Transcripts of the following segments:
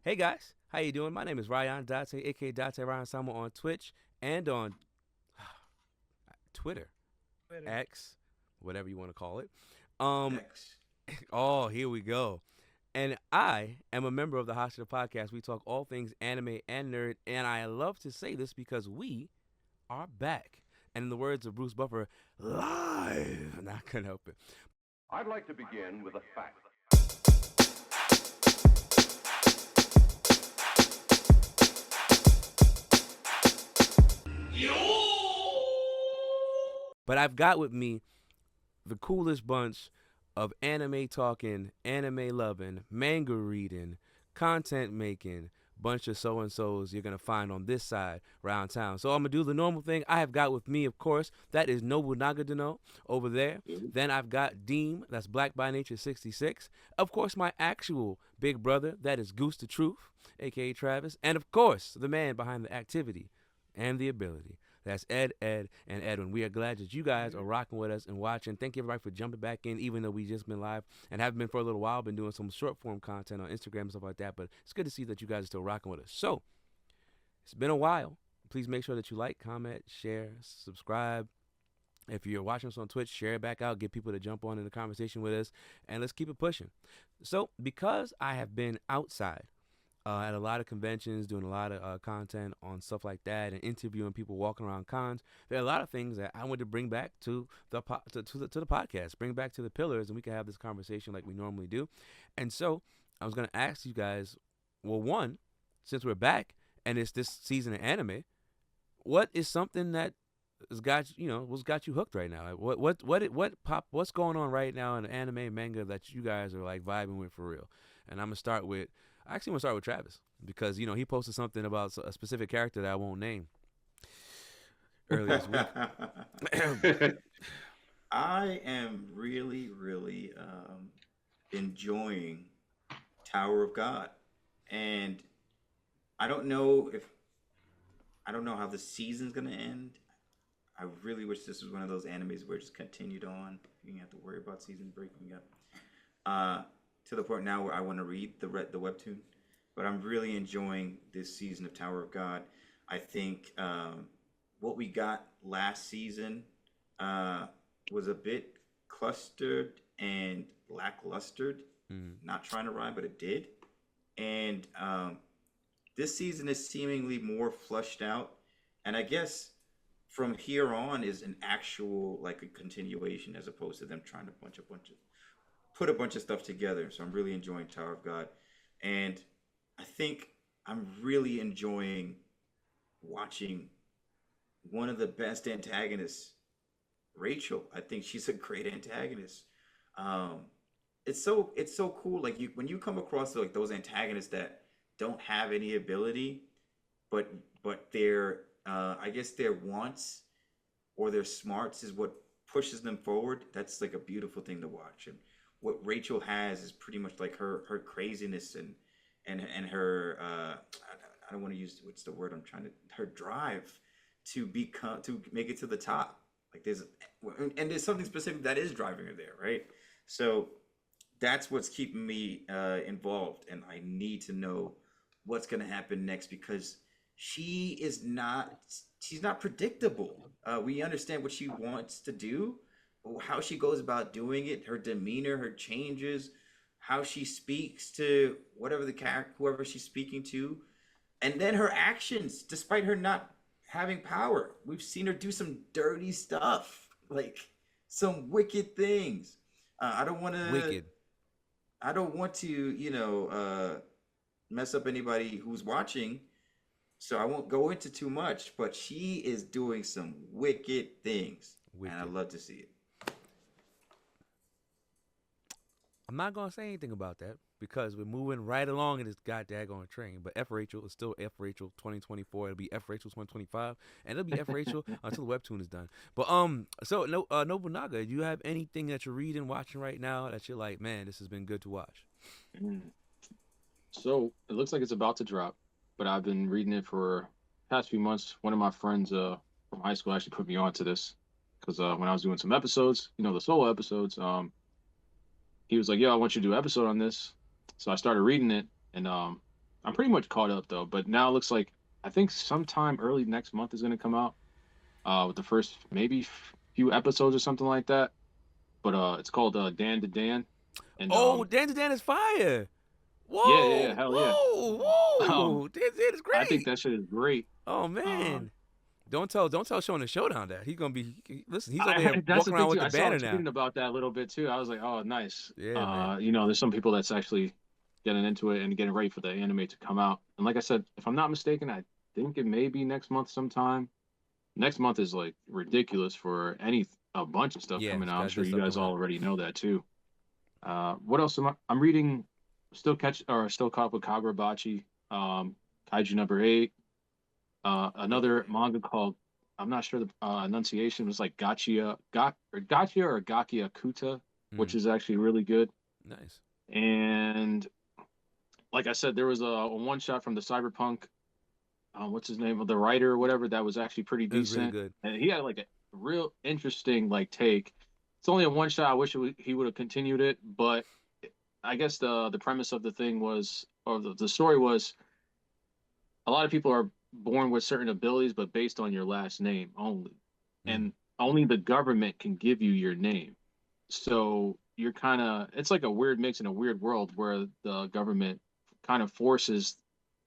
Hey guys, how you doing? My name is Ryan Date, aka Date Ryan Sama on Twitch and on Twitter, Twitter. X, whatever you want to call it. Um, X. oh, here we go. And I am a member of the Hashira podcast. We talk all things anime and nerd, and I love to say this because we are back. And in the words of Bruce Buffer, live. Not gonna help it. I'd like to begin with a fact. But I've got with me the coolest bunch of anime talking, anime loving, manga reading, content making, bunch of so and so's you're gonna find on this side around town. So I'm gonna do the normal thing. I have got with me, of course, that is Nobunaga Deno over there. Then I've got Deem, that's Black by Nature 66. Of course, my actual big brother, that is Goose the Truth, aka Travis, and of course, the man behind the activity and the ability. That's Ed, and Edwin. We are glad that you guys are rocking with us and watching. Thank you everybody for jumping back in, even though we just been live and haven't been for a little while. Been doing some short form content on Instagram and stuff like that. But it's good to see that you guys are still rocking with us. So it's been a while. Please make sure that you like, comment, share, subscribe. If you're watching us on Twitch, share it back out. Get people to jump on in the conversation with us, and let's keep it pushing. So because I have been outside at a lot of conventions, doing a lot of content on stuff like that, and interviewing people walking around cons. There are a lot of things that I want to bring back to the to the podcast, bring back to the pillars, and we can have this conversation like we normally do. And so I was gonna ask you guys, well, one, since we're back and it's this season of anime, what is something that has got what's got you hooked right now? Like, what's going on right now in anime manga that you guys are like vibing with for real? And I'm gonna start with I actually want to start with Travis because he posted something about a specific character that I won't name earlier this week. I am really enjoying Tower of God, and I don't know if I don't know how the season's gonna end. I really wish this was one of those animes where it just continued on. You didn't have to worry about season breaking up. Uh, to the point now where I want to read the webtoon, but I'm really enjoying this season of Tower of God. I think what we got last season uh, was a bit clustered and lacklustered. Mm. Not trying to rhyme, but it did. And this season is seemingly more flushed out, and I guess from here on is an actual like a continuation as opposed to them trying to bunch of put a bunch of stuff together. So I'm really enjoying Tower of God, and I think I'm really enjoying watching one of the best antagonists, Rachel. I think she's a great antagonist. Um, it's so cool. Like you when you come across like those antagonists that don't have any ability, but their I guess their wants or their smarts is what pushes them forward. That's like a beautiful thing to watch. And what Rachel has is pretty much like her craziness and her I don't want to use what's the word I'm trying to her drive to become to make it to the top. Like there's something specific that is driving her there, right? So that's what's keeping me involved, and I need to know what's going to happen next because she is not she's not predictable. We understand what she wants to do, how she goes about doing it, her demeanor, her changes, how she speaks to whatever the character, whoever she's speaking to, and then her actions, despite her not having power. We've seen her do some dirty stuff, like some wicked things. I don't want to. Wicked. I don't want to, mess up anybody who's watching, so I won't go into too much. But she is doing some wicked things, and I Wicked. love to see it. I'm not gonna say anything about that because we're moving right along in this goddamn train. But F Rachel is still F Rachel 2024. It'll be F Rachel 2025, and it'll be F Rachel until the webtoon is done. But so no Nobunaga, do you have anything that you're reading, watching right now that you're like, man, this has been good to watch? Mm. So it looks like it's about to drop, but I've been reading it for past few months. One of my friends from high school actually put me onto this because when I was doing some episodes, the solo episodes, he was like, "Yo, I want you to do an episode on this." So I started reading it, and I'm pretty much caught up though. But now it looks like I think sometime early next month is going to come out. With the first maybe few episodes or something like that. But it's called Dan to Dan, and Oh, Dan to Dan is fire. yeah, Whoa, hell yeah. whoa, Um, whoa. Dan to Dan is I think great. that shit is great. Oh Um, man. Don't tell Showing the Showdown that he's gonna be. Listen, he's over here that's the walking thing around too. with the I saw banner it now. tweeting about that a little bit too. I was like, oh, nice. Yeah, man. There's some people that's actually getting into it and getting ready for the anime to come out. And like I said, if I'm not mistaken, I think it may be next month sometime. Next month is like ridiculous for a bunch of stuff Yeah, coming it's out. I'm got sure good you stuff guys coming out. already know that too. What else I'm reading? Still caught up with Kagurabachi, Kaiju number 8. Another manga called I'm not sure the enunciation was like Gachia or Gakia Kuta, which Mm, is actually really good. nice. And like I said, there was a one shot from the Cyberpunk, what's his name, the writer or whatever, that was actually pretty It was really decent, good. and he had like a real interesting like take. It's only a one shot. I wish he would have continued it, but I guess the premise of the thing was, or the story was, a lot of people are born with certain abilities, but based on your last name only. Mm, And only the government can give you your name. So you're kind of, it's like a weird mix in a weird world where the government kind of forces,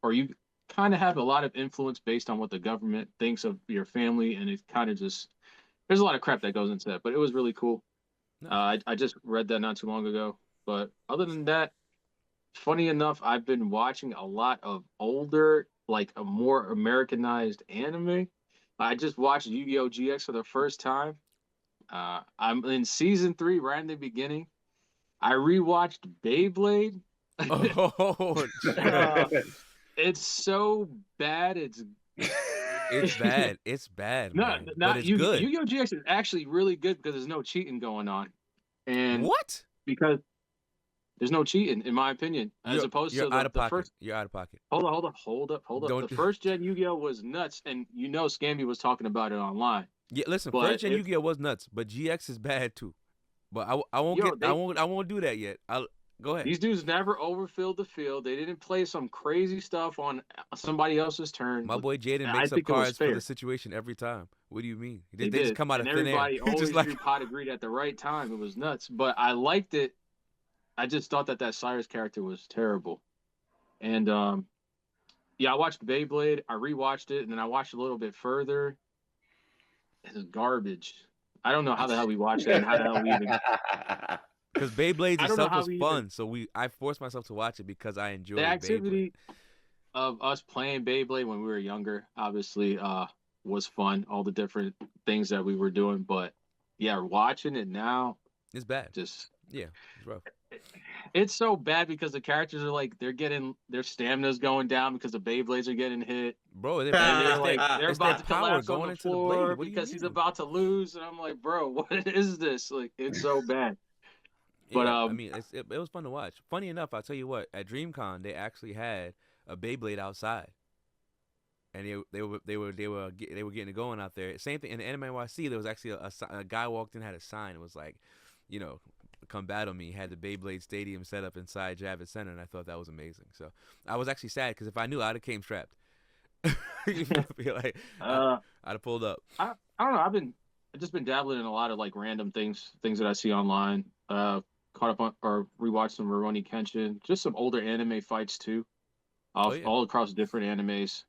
or you kind of have a lot of influence based on what the government thinks of your family. And it kind of just, there's a lot of crap that goes into that, but it was really cool. nice. I just read that not too long ago. But other than that, funny enough, I've been watching a lot of older, like a more Americanized anime. I just watched Yu-Gi-Oh! GX for the first time. I'm in season 3, right in the beginning. I rewatched Beyblade. Oh, chill. uh, it's so bad. It's bad. It's bad, No, man. But not it's good. Yu-Gi-Oh! GX is actually really good because there's no cheating going on, and What? because there's no cheating, in my opinion, as You're opposed you're to out of the pocket. first. You're out of pocket. Hold up. The Don't. first gen Yu-Gi-Oh was nuts, and Scamby was talking about it online. Yeah, listen. First But gen Yu-Gi-Oh was nuts, but GX is bad too. But I won't yo, get. I won't do that yet. I'll go ahead. these dudes never overfilled the field. They didn't play some crazy stuff on somebody else's turn. My boy Jaden I makes up think it was cards for the fair. situation every time. What do you mean? They They just did, come out and of thin air. everybody Just always like drew pot agreed at the right time. It was nuts, but I liked it. I just thought that Cyrus character was terrible, and yeah, I watched Beyblade. I rewatched it, and then I watched a little bit further. It's garbage. I don't know how the hell we watched that, and how the hell we even. because Beyblades I don't know itself how was we even. fun, so I forced myself to watch it because I The enjoyed Beyblade. activity of us playing Beyblade when we were younger, obviously, was fun. All the different things that we were doing, but yeah, watching it now, It's bad. just Yeah, it's rough. it's so bad because the characters are like they're getting their stamina's going down because the Beyblades are getting hit, Bro, and it's their they're it's their about to power collapse on going the into the blade. floor What do you because he's mean? about to lose, and I'm like, bro, what is this? Like, it's so bad. But Yeah, I mean, it was fun to watch. Funny enough, I'll tell you what. At DreamCon, they actually had a Beyblade outside, and they were getting it going out there. Same thing in the NMNYC. There was actually a guy walked in, had a sign. It was like, you know, come battle me. Had the Beyblade Stadium set up inside Javits Center, and I thought that was amazing. So I was actually sad because if I knew, I'd have came strapped. You feel like uh, I'd have pulled up. I don't know. I've just been dabbling in a lot of like random things that I see online. Caught up on or rewatched some Rurouni Kenshin, just some older anime fights too, Oh yeah, all across different animes.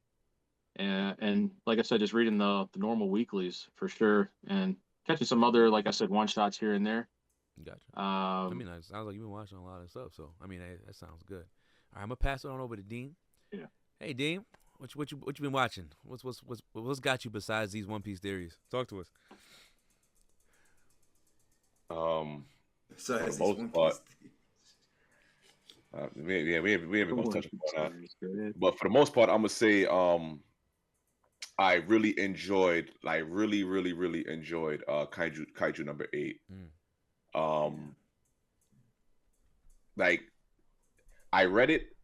And like I said, just reading the normal weeklies for sure, and catching some other, like I said, one shots here and there. gotcha. I Um, mean, it sounds like you've been watching a lot of stuff. So I mean, that sounds good. All right, I'm gonna pass it on over to Dean. yeah. Hey Dean, what you been watching? What's got you besides these One Piece theories? Talk to us. Um, So for the as these most One part, Piece. we ain't The gonna One touch Piece upon that. series, go ahead. But for the most part, I'm gonna say, I really enjoyed, like, really enjoyed, Kaiju number 8. Mm. Um, like, I read it,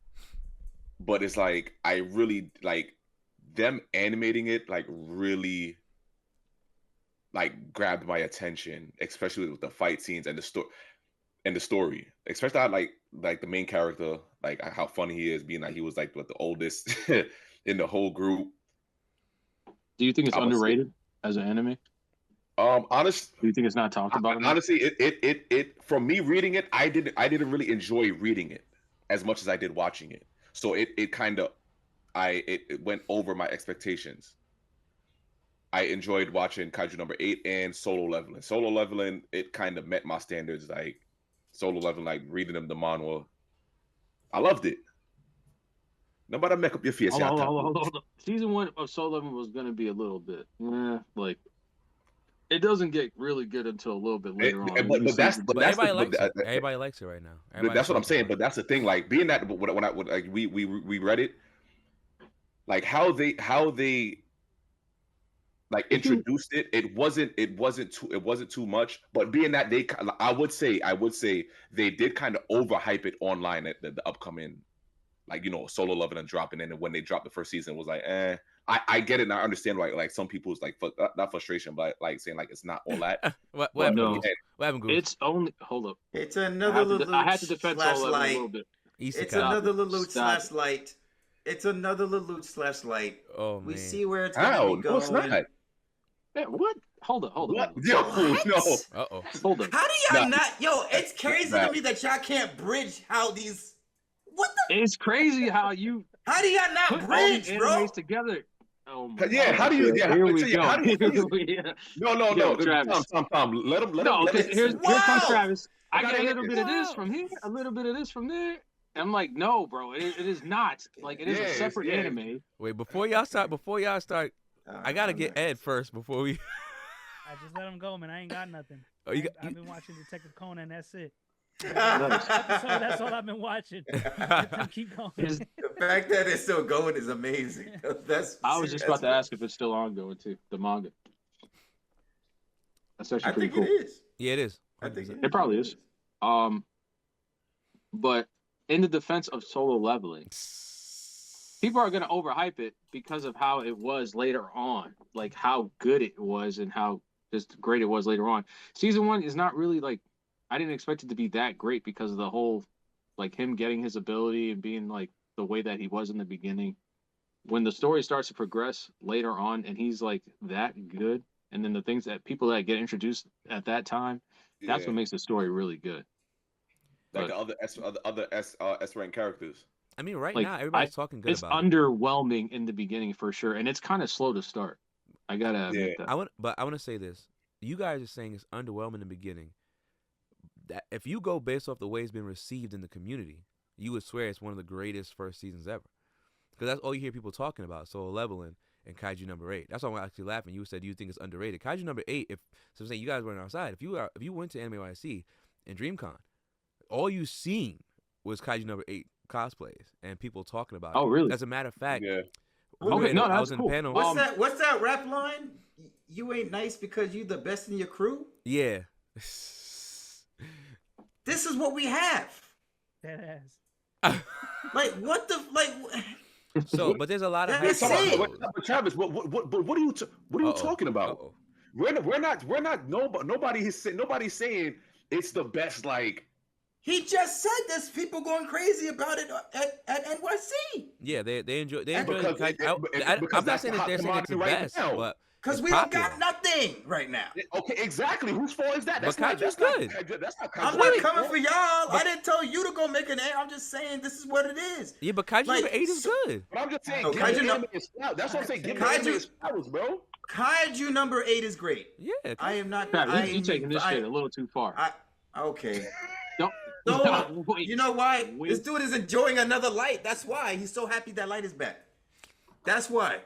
but it's like I really like them animating it, like really like grabbed my attention, especially with the fight scenes and the story. and the story, especially how, like the main character, like how funny he is, being like he was like the oldest in the whole group. Do you think it's I would say, underrated as an anime? honest, Do you think it's not talked about enough? honestly, it from me reading it, I didn't really enjoy reading it as much as I did watching it. So it kind of it went over my expectations. I enjoyed watching Kaiju number 8 and Solo Leveling. Solo Leveling, it kind of met my standards. Like Solo Leveling, like reading them the manhwa, I loved it. Nobody make up your face. Hold on. Season 1 of Solo Leveling was gonna be a little bit, like it doesn't get really good until a little bit later on. But that's But everybody likes it. Everybody likes it right now. That's what I'm saying. But that's the thing. Like being that when like we read it, like how they like introduced it. It wasn't too much. But being that I would say they did kind of overhype it online at the upcoming, like, you know, Solo Leveling and dropping in. And when they dropped the first season, it was like, I get it and I understand why, like some people's like not frustration, but like saying like it's not all that. What But no, happened? What happened, Goose? it's only hold up. It's another I had to defend slash Solo Leveling a light. little bit. It's Isekai. another Lelouch Stop. slash light. It's another Lelouch slash light. Oh We man. see where it's How? going to be No, it's going. not. Man, what? Hold up. What? Yo, What? no. Uh-oh. Hold up. How do y'all Nah. not? Yo, it's crazy Nah. to me that y'all can't bridge how these. What the? It's crazy how you How do y'all not put all bridge, these bro? animes together. Oh my Yeah, God. how do you? Yeah, Here we yeah, go. how do you? Yeah. No. Yo, Travis. Tom. Let him. No, because here comes Wow. Travis. I gotta get a hear little this. bit of this from here, a little bit of this from there. I'm like, no, bro, it is not. Like, it is Yeah, a it's- separate yeah. anime. Wait, before y'all start, I gotta get Ed first before we. I just let him go, man. I ain't got nothing. Oh, you I've been watching Detective Conan. That's it. Nice. That's all I've been watching. Let them keep going. Is- The fact that it's still going is amazing. That's. I was just about to ask if it's still ongoing too, the manga. That's actually I pretty think cool. it is. Yeah, it is. I think 100%. It probably is. But in the defense of Solo Leveling, people are gonna overhype it because of how it was later on, like how good it was and how just great it was later on. Season 1 is not really like, I didn't expect it to be that great because of the whole, like him getting his ability and being like the way that he was in the beginning. When the story starts to progress later on and he's like that good, and then the things that people that get introduced at that time, that's Yeah. what makes the story really good. Like But- the other S rank characters. I mean, right Like, now everybody's talking good It's about it. underwhelming in the beginning for sure, and it's kind of slow to start. I gotta admit that. I want to say this. You guys are saying it's underwhelming in the beginning. That if you go based off the way it's been received in the community, you would swear it's one of the greatest first seasons ever. Because that's all you hear people talking about. Solo Leveling and Kaiju number 8. That's why I'm actually laughing. You said you think it's underrated. Kaiju number 8. I'm saying you guys weren't outside. If you went to Anime YC and DreamCon, all you seen was Kaiju number 8 cosplays and people talking about it. Oh, really? As a matter of fact, Yeah. Okay, no, I that's was in cool. the panel. What's that rap line? You ain't nice because you the best in your crew. Yeah. This is what we have. That ass. Like what the like? So, but there's a lot of That's hype it. about those. But Travis, what are you Uh-oh. talking about? Uh-oh. We're not. Nobody's saying it's the best. Like, He just said there's people going crazy about it at NYC. Yeah, they enjoy. They And enjoy. because I'm not that's saying the that they're hot saying it's the commodity right best, now. but Because it's we popular. don't got nothing right now. okay, exactly. Whose fault is that? But That's Kaiju's not good. That's not I'm Kaiju's not fault. coming for y'all. I didn't tell you to go make an A. I'm just saying this is what it is. Yeah, but Kaiju Like, number 8 is so- good. But I'm just saying, Oh, give Kaiju the no- anime its flowers. That's what I'm saying. Give the Kaiju- anime its flowers, bro. Kaiju number 8 is great. Yeah, I am not. Travis, you taking this shit a little too far. Okay. Don't. So, Wait. you know why? Wait. This dude is enjoying another light. That's why he's so happy that light is back. That's why.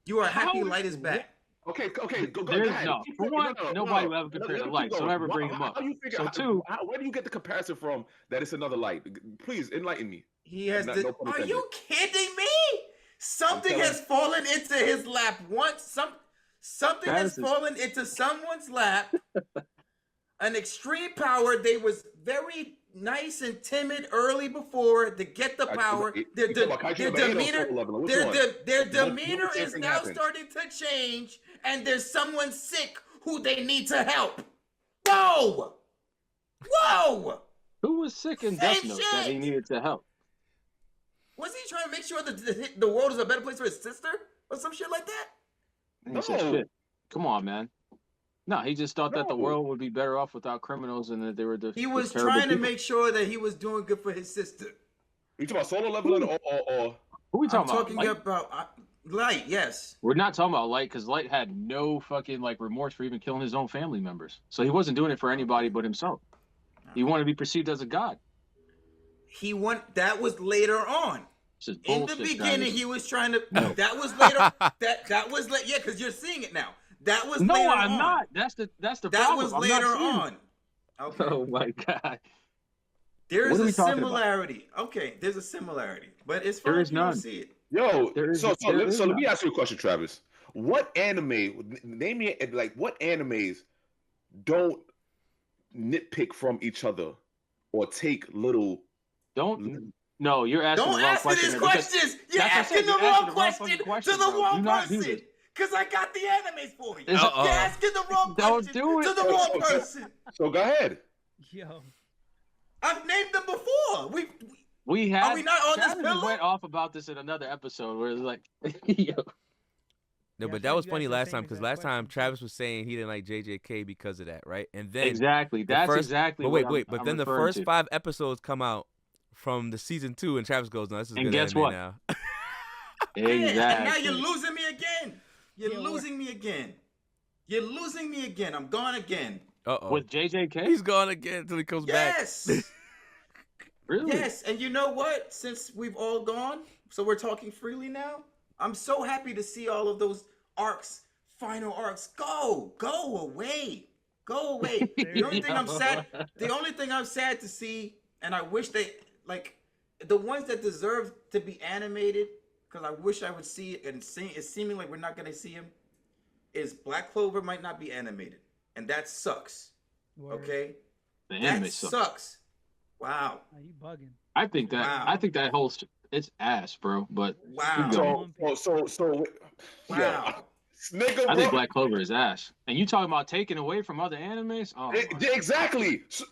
You are happy How- light is back. Okay, go There's ahead. no. Keep For going. one, No, nobody no. will ever compare Let the him light, keep so going. never bring him up. How you figure? So two, where do you get the comparison from that it's another light? Please enlighten me. He has No- the. no pun Are intended. you kidding me? Something telling- has fallen into his lap once. Something has Travis is- fallen into someone's lap. An extreme power. They was very nice and timid early before to get the power. Their You talking about Kaiju their number 8 or demeanor. Solo Leveling? Which Their, one? their, their What- demeanor what same is thing now happened? starting to change, and there's someone sick who they need to help. Whoa! Whoa! Who was sick in Same Death Note that he shit. needed to help? Was he trying to make sure that the world is a better place for his sister or some shit like that? And he said, No. "Shit, come on, man." No, he just thought that the No. world would be better off without criminals, and that they were He was terrible trying to people. make sure that he was doing good for his sister. You talking about solo leveling or Who we I'm talking about? talking Light? about Light, yes. We're not talking about Light, because Light had no fucking like remorse for even killing his own family members. So he wasn't doing it for anybody but himself. He wanted to be perceived as a god. That was later on. This is In bullshit, the beginning, Travis. he was trying to. That was later. that was like, yeah, because you're seeing it now. That was No, later I'm on. not. That's the That problem. was I'm not later seeing it. on. Okay. Oh my god. There What is are a we talking about? similarity. Okay, there's a similarity, but it's There fine is if you don't none. see it. yo? There is- So there is let none. me ask you a question, Travis. What anime? Name me like what animes don't nitpick from each other or take little. Don't. No, you're asking Don't the wrong ask me question. these here, because questions. You're that's what I asking said, the you're wrong asking the wrong question fucking to question, the bro. wrong Do not do person. this. Because I got the animes for you. Uh-oh. You're asking the wrong Don't question do it. to the wrong person. So go ahead. Yo, I've named them before. We had. Are we not on this Travis pillow? went off about this in another episode where it's like, yo. No, Yeah, but I that feel was like you funny asked the last same time because exact last time question, too. Travis was saying he didn't like JJK because of that, right? And then Exactly. That's first, exactly But what wait, I'm but then the referring first to. 5 episodes come out from the season 2, and Travis goes, "No, this is And good guess anime what? now." Yeah, and now Exactly. you're losing me again. You're Yeah, we're- losing me again. You're losing me again. I'm gone again. Uh-oh. With JJK? He's gone again until he comes back. Yes. Really? Yes, and you know what? Since we've all gone, so we're talking freely now. I'm so happy to see all of those arcs, final arcs. Go away, go away. The only thing I'm sad, to see, and I wish they like the ones that deserve to be animated, because I wish I would see it, and it's seeming like we're not gonna see him. Is Black Clover might not be animated, and that sucks. word. Okay, The anime that sucks. sucks. Wow. Are you bugging? I think that Wow. I think that whole it's ass, bro. But Wow. So Wow. nigga, I think bro. Black Clover is ass. And you talking about taking away from other animes? Oh, my. Exactly. So,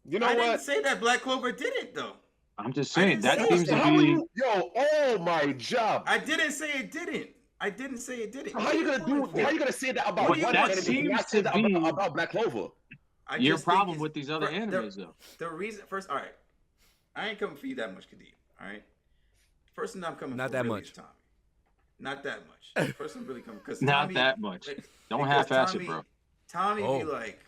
you know I what? didn't say that Black Clover didn't though. I'm just I saying didn't that say seems that. to How are be. you, yo, oh my job. I didn't say it didn't. I didn't say it didn't. How you gonna do? How you gonna say that about What one that anime? But seems not say to that be- about Black Clover. I Your just think problem it's- with these other for- animes, though. The reason first, all right, I ain't coming for you that much, Kadeem. All right, person I'm coming Not for that really much. is Tommy. Not that much. Person really coming because Not that much. Don't half-ass it, bro. Tommy Oh. be like,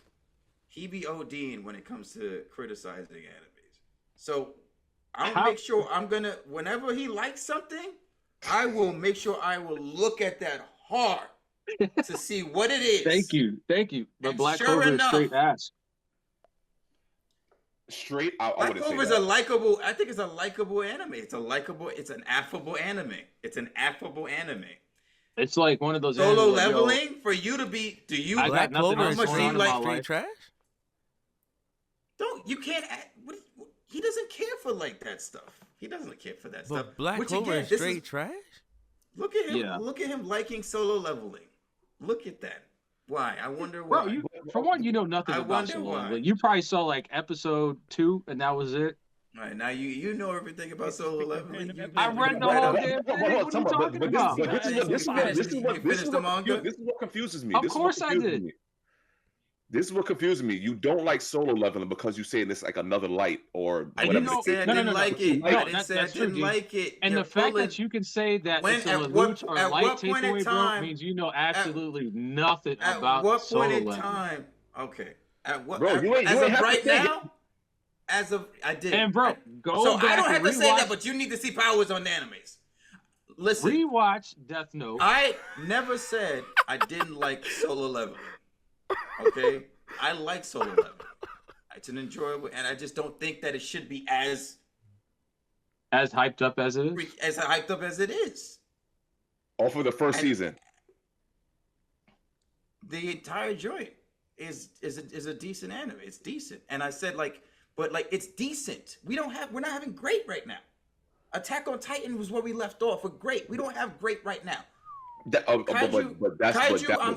he be ODing when it comes to criticizing animes. So I'll How- make sure whenever he likes something, I will make sure I will look at that hard to see what it is. Thank you. But And Black sure Clover enough- is straight ass. Straight, I Black wouldn't say Clover is that. a likable. I think it's a likable anime. It's an affable anime. It's an affable anime. It's like one of those Solo animes, like, yo, leveling for you to be. Do you I got Black nothing Clover else is much going do you on in like my straight life. trash. don't? You can't. He doesn't care for like that stuff. He doesn't care for that stuff. But Black Which, Clover again, is this straight trash. Look at him. Yeah. Look at him liking solo leveling. Look at that. Why? I wonder why. Bro, for one, you know nothing I about wonder Solo why. Leveling. You probably saw like episode 2, and that was it. All right, now you know everything about solo leveling. You- I read the Right whole up. damn thing. What are you talking about? This is what confuses me. Of This is course what I confuses did. me. This is what confuses me. You don't like solo leveling because you saying it's like another light or I whatever. didn't say I No, didn't no. like it. No, I didn't that's- say I that's true, didn't G. like it. And You're the fact pulling- that you can say that When- it's a at Lelouch or at light what point in takeaway, bro, time- means you know absolutely nothing At about what Solo point in Leveling. time? Okay. At what? Bro, you ain't as of have to right say it. now. As of I did. And bro, go So back I don't have and to say rewatch- that, but you need to see powers on the animes. Listen, Rewatch Death Note. I never said I didn't like solo leveling. Okay, I like solo leveling. It's an enjoyable, and I just don't think that it should be as hyped up as it is. hyped up as it is. Off of the first And- season. The entire joint is a decent anime. It's decent, and I said but it's decent. We're not having great right now. Attack on Titan was where we left off. We're great. We don't have great right now. Kaiju,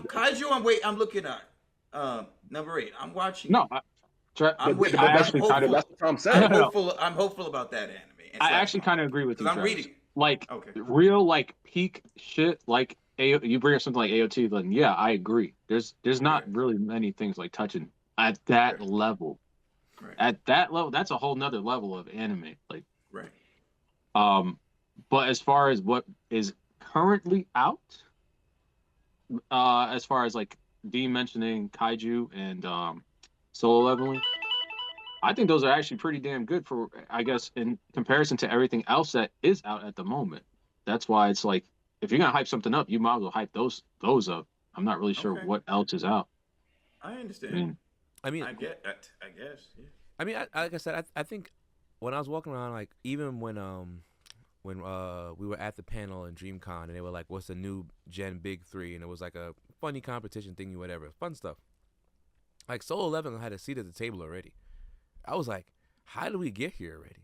Kaiju. I'm looking at number 8. I'm watching. No, I'm waiting. But I'm that's hopeful. what Tom I'm said. No. hopeful. I'm hopeful about that anime. I actually kind of agree with you, because I'm Travis. reading it. Like Okay. real like peak shit. Like you bring up something like AOT, then yeah, I agree. There's not Right. really many things like touching at that Right. level. Right. At that level, that's a whole nother level of anime. Like Right. but as far as what is currently out, as far as like Dean mentioning kaiju and solo leveling, I think those are actually pretty damn good for, I guess, in comparison to everything else that is out at the moment. That's why it's like, if you're gonna hype something up, you might as well hype those up. I'm not really sure Okay. what else is out. I understand. I mean, I get that. I guess. Yeah. I mean, like I said, I think when I was walking around, like even when we were at the panel in DreamCon and they were like, "What's the new Gen Big 3?" and it was like a funny competition thingy, whatever, fun stuff. Like Solo Leveling had a seat at the table already. I was like, "How did we get here already?"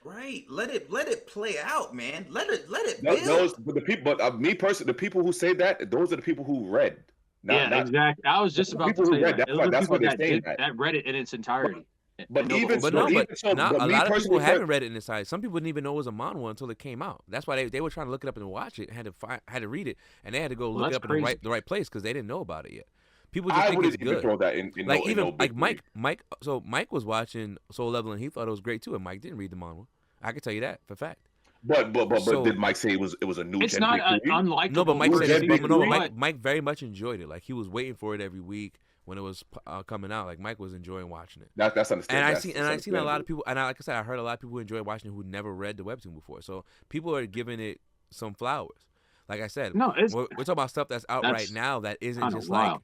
Right. Let it play out, man. Let it Those, build. but the people, but me personally, the people who say that, those are the people who read, not Exactly. I was just about to people who say read. that. Those are the That's why people they're that saying did that. that read it in its entirety. But and know the even whole But no, story. but even so, not, but a me lot of people personally, haven't read it in this side. Some people didn't even know it was a manhwa until it came out. That's why they were trying to look it up and watch it, and had to read it, and they had to go Well, look it that's up in crazy. the right place because they didn't know about it yet. People just I think it's wouldn't even good. throw that in Like no, in even no big like three. Mike. So Mike was watching Soul Level and he thought it was great too, and Mike didn't read the manhwa. I can tell you that for a fact. But So did Mike say it was a new It's Gen not Big Three? unlikable. no, but Mike New said Gen it's, Big but no, but Three? Mike very much enjoyed it. Like he was waiting for it every week when it was coming out. Like Mike was enjoying watching it. That's understandable. And I seen a lot of people, and like I said, I heard a lot of people who enjoy watching it who never read the webtoon before. So people are giving it some flowers. Like I said, No, we're talking about stuff that's out right that's now that isn't kinda just like, wild.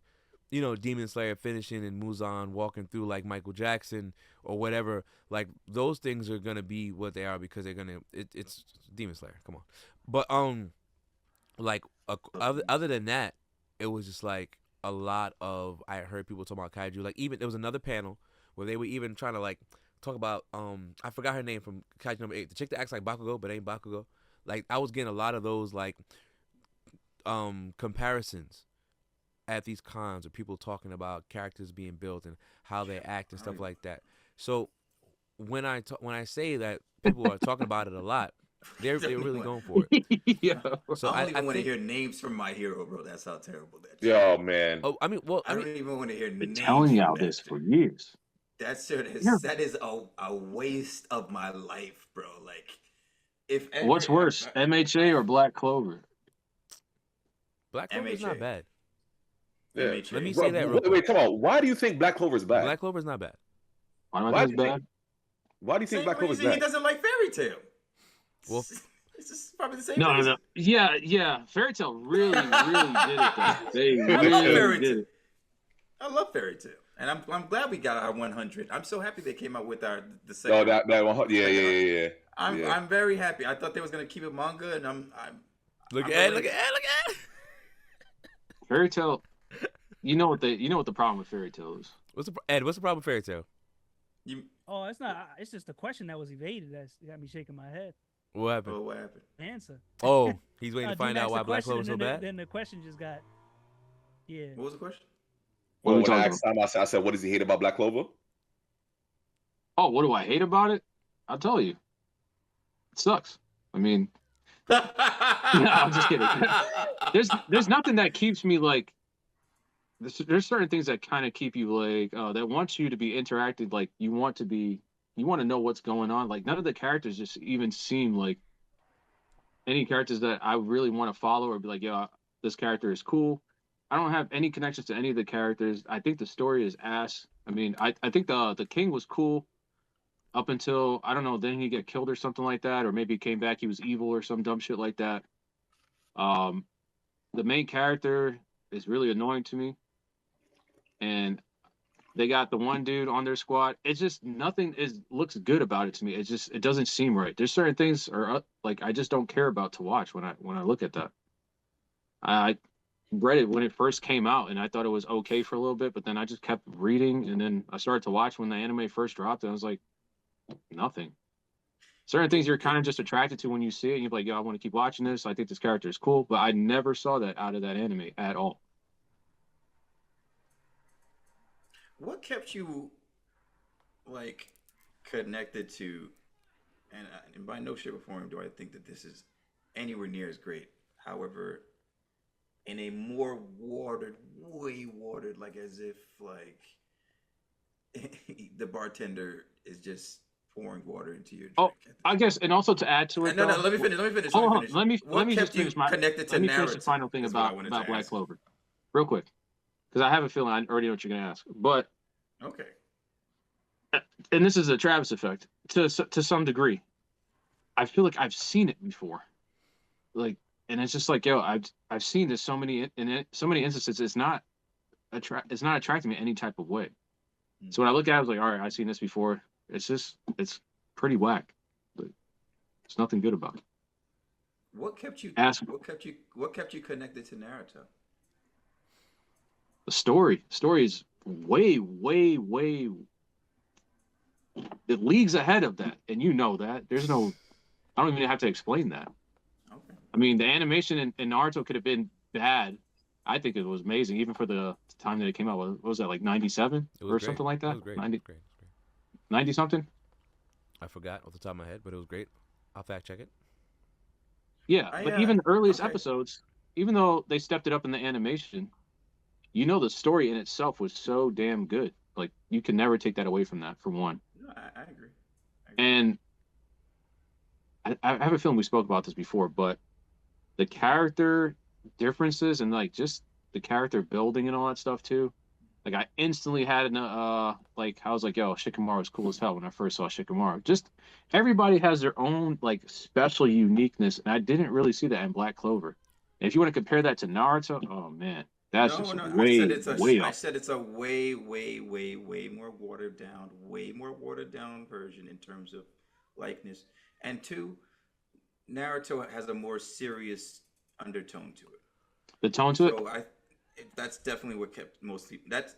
you know, Demon Slayer finishing and Muzan walking through like Michael Jackson or whatever. Like those things are gonna be what they are because they're gonna. It's Demon Slayer. Come on, but like other than that, it was just like a lot of I heard people talking about kaiju. Like even there was another panel where they were even trying to like talk about I forgot her name from kaiju number 8, the chick that acts like Bakugo but ain't Bakugo. Like I was getting a lot of those like comparisons at these cons of people talking about characters being built and how they act and stuff like that. So when I say that people are talking about it a lot, they're really going for it. Yeah. So I don't even want to think, hear names from My Hero, bro. That's how terrible that. Yo, man. oh, I mean, well, I don't even want to hear Been names. telling y'all from this that. for years. That shit is Yeah. that is a waste of my life, bro. Like, if ever, What's worse, MHA or Black Clover? Black Clover's not MHA. bad. Yeah. MHA. Let me say that real Wait, come on. Why do you think Black Clover is bad? Black Clover's not bad. Why do I Why think do it's you bad? Why do you think Same Black Clover is reason he bad? doesn't like Fairy Tail. Well, it's just probably the same No. reason. Yeah. Fairy Tail really did it though. They I love really Fairy did Tail. it. I love Fairy Tail, and I'm glad we got our 100. I'm so happy they came out with the No, second. that one. Yeah. I'm very happy. I thought they was gonna keep it manga, and I'm look I'm at really- it. Fairy Tail. You know what the problem with Fairy Tail is? What's the problem with Fairy Tail? You, Oh, it's not. It's just the question that was evaded that's got me shaking my head. What happened? oh, what happened? Answer. Oh, he's waiting to Dean find out asked why the Black question, Clover's so and then bad. Then the question just got. Yeah. What was the question? What are we When I talking asked Tom, I said, "What does he hate about Black Clover?" Oh, what do I hate about it? I'll tell you. It sucks. I mean, no, I'm just kidding. There's nothing that keeps me like. There's certain things that kind of keep you like that wants you to be interacted. Like you want to know what's going on. Like none of the characters just even seem like any characters that I really want to follow or be like, yo, this character is cool. I don't have any connections to any of the characters. I think the story is ass. I mean, I think the king was cool up until I don't know, then he get killed or something like that, or maybe he came back, he was evil or some dumb shit like that. The main character is really annoying to me. And they got the one dude on their squad. It's just nothing looks good about it to me. It doesn't seem right. There's certain things like I just don't care about to watch when I look at that. I read it when it first came out and I thought it was okay for a little bit, but then I just kept reading and then I started to watch when the anime first dropped and I was like, nothing. Certain things you're kind of just attracted to when you see it and you're like, yo, I want to keep watching this. I think this character is cool, but I never saw that out of that anime at all. What kept you like connected to, and by no shape or form do I think that this is anywhere near as great. However, in a more watered, way watered, like as if like the bartender is just pouring water into your Oh, drink. I guess, and also to add to it, No, no. though, Let me finish. Let me finish. hold Let me on, finish. let me What just kept you finish my connected to let me finish the narrative? final thing Is what I about wanted to Black ask. Clover, real quick, because I have a feeling I already know what you're gonna ask. But Okay. and this is a Travis effect to some degree. I feel like I've seen it before, like, and it's just like, yo, I've seen this so many so many instances. It's not attracting me any type of way. So when I look at it, I was like, all right, I've seen this before. It's pretty whack. But there's nothing good about it. What kept you? Ask What kept you connected to Naruto? the story. Story is way, way, way the leagues ahead of that, and you know that. There's no, I don't even have to explain that. Okay. I mean, the animation in Naruto could have been bad. I think it was amazing, even for the time that it came out. What was that, like 97 It was or great. something like It that? was great. 90, It was great. It was great. 90 something? I forgot off the top of my head, but it was great. I'll fact check it. Yeah, I, but even the earliest okay. episodes, even though they stepped it up in the animation, you know, the story in itself was so damn good. Like, you can never take that away from that, for one. No, I agree. And I have a feeling we spoke about this before, but the character differences and like just the character building and all that stuff too. Like I instantly had like I was like, yo, Shikamaru's cool as hell when I first saw Shikamaru. Just everybody has their own like special uniqueness, and I didn't really see that in Black Clover. And if you want to compare that to Naruto, oh man, that's just No. way, way I up. said it's a way, way, way, way more way more watered down version in terms of likeness. And two, Naruto has a more serious undertone to it. The tone to it. So that's definitely what kept mostly. That's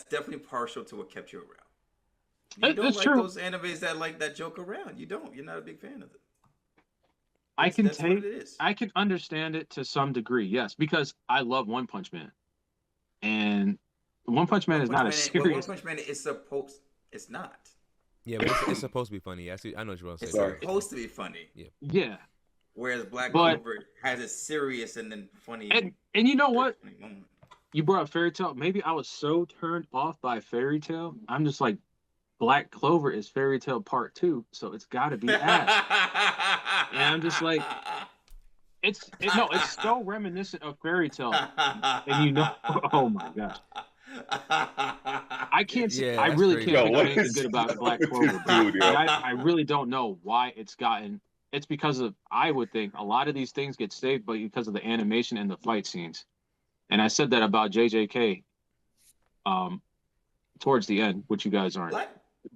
definitely partial to what kept you around. You don't It's like true. those animes that like that joke around. You don't. You're not a big fan of it. That's what it is. I can understand it to some degree, yes, because I love One Punch Man, and One Punch Man is not as One serious. Punch Man is supposed. It's not. Yeah, but it's supposed to be funny. I see. I know what you want to It's say. Sorry. supposed to be funny. Yeah, Whereas Black But- Clover has a serious and then funny. and you know what? funny moment. You brought up Fairy Tale. Maybe I was so turned off by Fairy Tale. I'm just like, Black Clover is Fairy Tale Part 2, so it's got to be ass. And I'm just like, it's so reminiscent of Fairy Tale, and you know, oh my god, I can't say, Yeah, I that's really crazy. can't Yo, think what of anything is good about wrong Black with Clover. this dude, yo? Like, I really don't know why it's gotten. It's because of, I would think a lot of these things get saved, but because of the animation and the fight scenes. And I said that about JJK towards the end, which you guys aren't.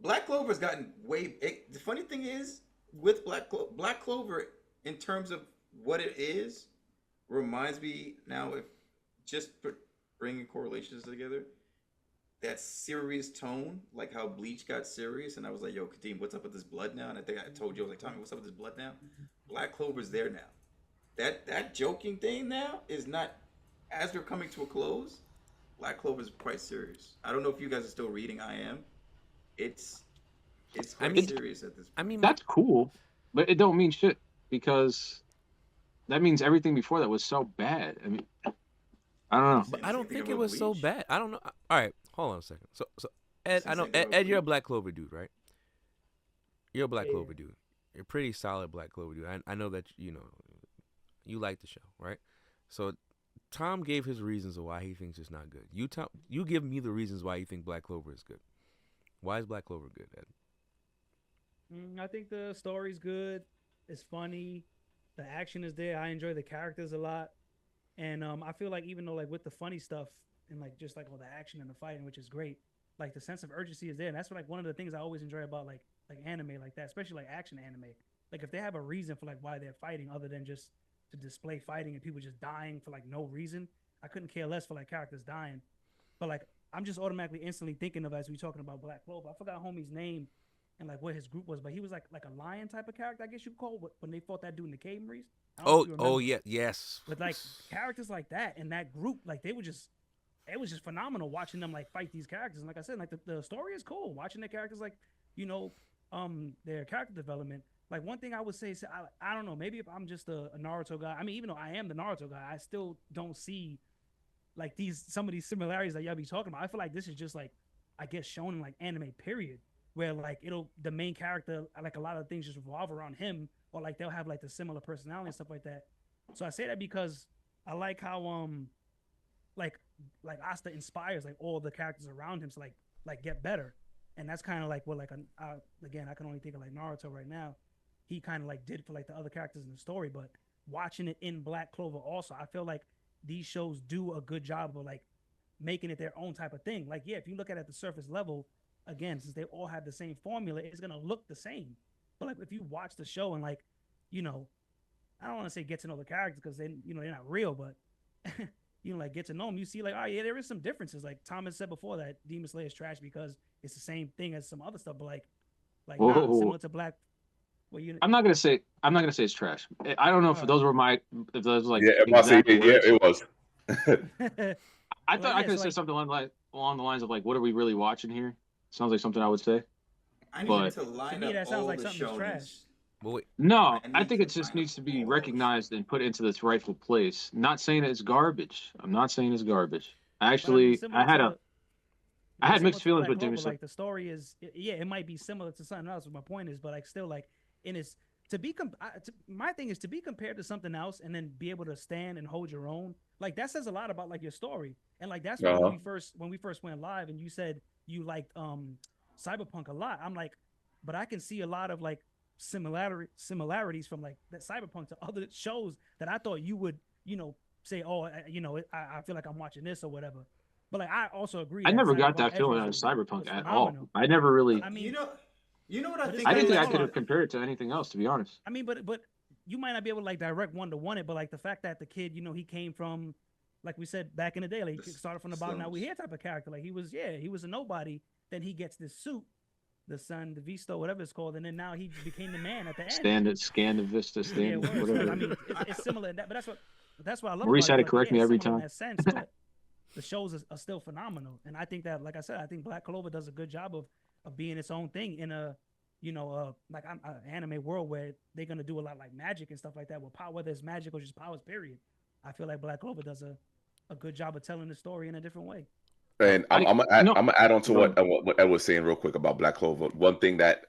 Black Clover's gotten way. The funny thing is, with Black Clover, in terms of what it is, reminds me now, if just bringing correlations together, that serious tone, like how Bleach got serious, and I was like, yo, Kadeem, what's up with this blood now? And I think I told you, I was like, Tommy, what's up with this blood now? Black Clover's there now. That joking thing now is not, as they're coming to a close, Black Clover's quite serious. I don't know if you guys are still reading. I am. It's quite serious at this point. I mean, That's cool, but it don't mean shit because that means everything before that was so bad. I mean, I don't know. but I don't think it about was so Bleach? bad. I don't know. All right, hold on a second. So Ed, I know Same thing about Ed, you're a Bleach. Black Clover dude, right? You're a Black Clover dude. You're a pretty solid Black Clover dude. I know that you like the show, right? So Tom gave his reasons of why he thinks it's not good. You give me the reasons why you think Black Clover is good. Why is Black Clover good, Ed? I think the story's good. It's funny. The action is there. I enjoy the characters a lot. And I feel like even though like with the funny stuff and like just like all the action and the fighting, which is great, like the sense of urgency is there. And that's like one of the things I always enjoy about like anime like that, especially like action anime. Like if they have a reason for like why they're fighting other than just to display fighting and people just dying for like no reason, I couldn't care less for like characters dying. But like I'm just automatically instantly thinking of, as we talking about Black Clover, I forgot homie's name and like what his group was, but he was like a lion type of character, I guess you call it, when they fought that dude in the cave Maurice. Yeah, yes. But like characters like that in that group, like they were just it was just phenomenal watching them like fight these characters. And like I said, like the story is cool. Watching the characters, like, you know, their character development. Like one thing I would say is I don't know, maybe if I'm just a Naruto guy. I mean, even though I am the Naruto guy, I still don't see like some of these similarities that y'all be talking about. I feel like this is just like, I guess, shown in like anime period, where like the main character, like a lot of things just revolve around him, or like they'll have like the similar personality and stuff like that. So I say that because I like how like Asta inspires like all the characters around him to like get better. And that's kind of like what like again, I can only think of like Naruto right now. He kind of like did for like the other characters in the story, but watching it in Black Clover also, I feel like these shows do a good job of like making it their own type of thing. Like, yeah, if you look at it at the surface level, again, since they all have the same formula, it's gonna look the same. But like if you watch the show and like, you know, I don't want to say get to know the characters because they, you know, they're not real, but you know, like get to know them, you see like, oh yeah, there is some differences. Like Thomas said before that Demon Slayer is trash because it's the same thing as some other stuff, but like not similar to Black. Well, I'm not gonna say it's trash. I don't know if those were if those like yeah, exact words. Yeah, it was. I thought I could have said something along the lines of like, what are we really watching here? Sounds like something I would say. I need to line up that sounds all like the something trash. But wait, No, I think it just needs to be recognized and put into its rightful place. Not saying it's garbage. I'm not saying it's garbage. Actually, I had mixed feelings with Demon Slayer. Like the story is, yeah, it might be similar to something else. What my point is, but like still, like in its my thing is to be compared to something else and then be able to stand and hold your own. Like that says a lot about like your story. And like that's when we first went live and you said you liked Cyberpunk a lot. I'm like, but I can see a lot of like similarities from like that Cyberpunk to other shows that I thought you would, you know, say, oh, you know, I feel like I'm watching this or whatever. But like I also agree. I never got that feeling out of Cyberpunk at all. I never really. I mean, you know what I think? I didn't think I could have compared it to anything else, to be honest. I mean, but you might not be able to like direct one-to-one it, but like the fact that the kid, you know, he came from, like we said back in the day, like he started from the bottom. Now we here type of character. Like he was a nobody. Then he gets this suit, the Sun, the Visto, whatever it's called, and then now he became the man at the end. Scan the Vista, whatever. I mean, it's similar in that, but that's what I love. Maurice had to like, correct me every time. In that sense, but the shows are still phenomenal, and I think that, like I said, I think Black Clover does a good job of being its own thing in a, you know, like an anime world where they're gonna do a lot like magic and stuff like that. With power, whether it's magic or just powers, period. I feel like Black Clover does a good job of telling the story in a different way. And I'm gonna add on to what Ed was saying real quick about Black Clover. One thing that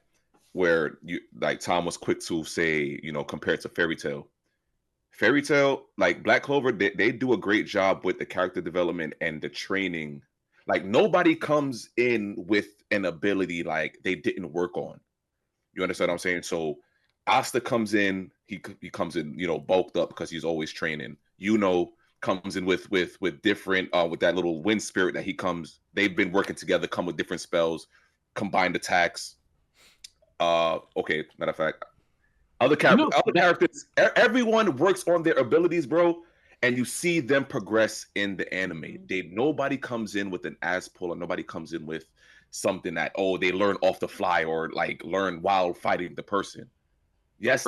where you like Tom was quick to say, you know, compared to Fairy Tail, like Black Clover, they do a great job with the character development and the training. Like nobody comes in with an ability like they didn't work on. You understand what I'm saying? So Asta comes in, he comes in, you know, bulked up because he's always training. You know, comes in with different with that little wind spirit that he comes. They've been working together, come with different spells, combined attacks. Okay, matter of fact, other characters, everyone works on their abilities, bro, and you see them progress in the anime. Nobody comes in with an ass pull, or nobody comes in with something that they learn off the fly or like learn while fighting the person. Yes,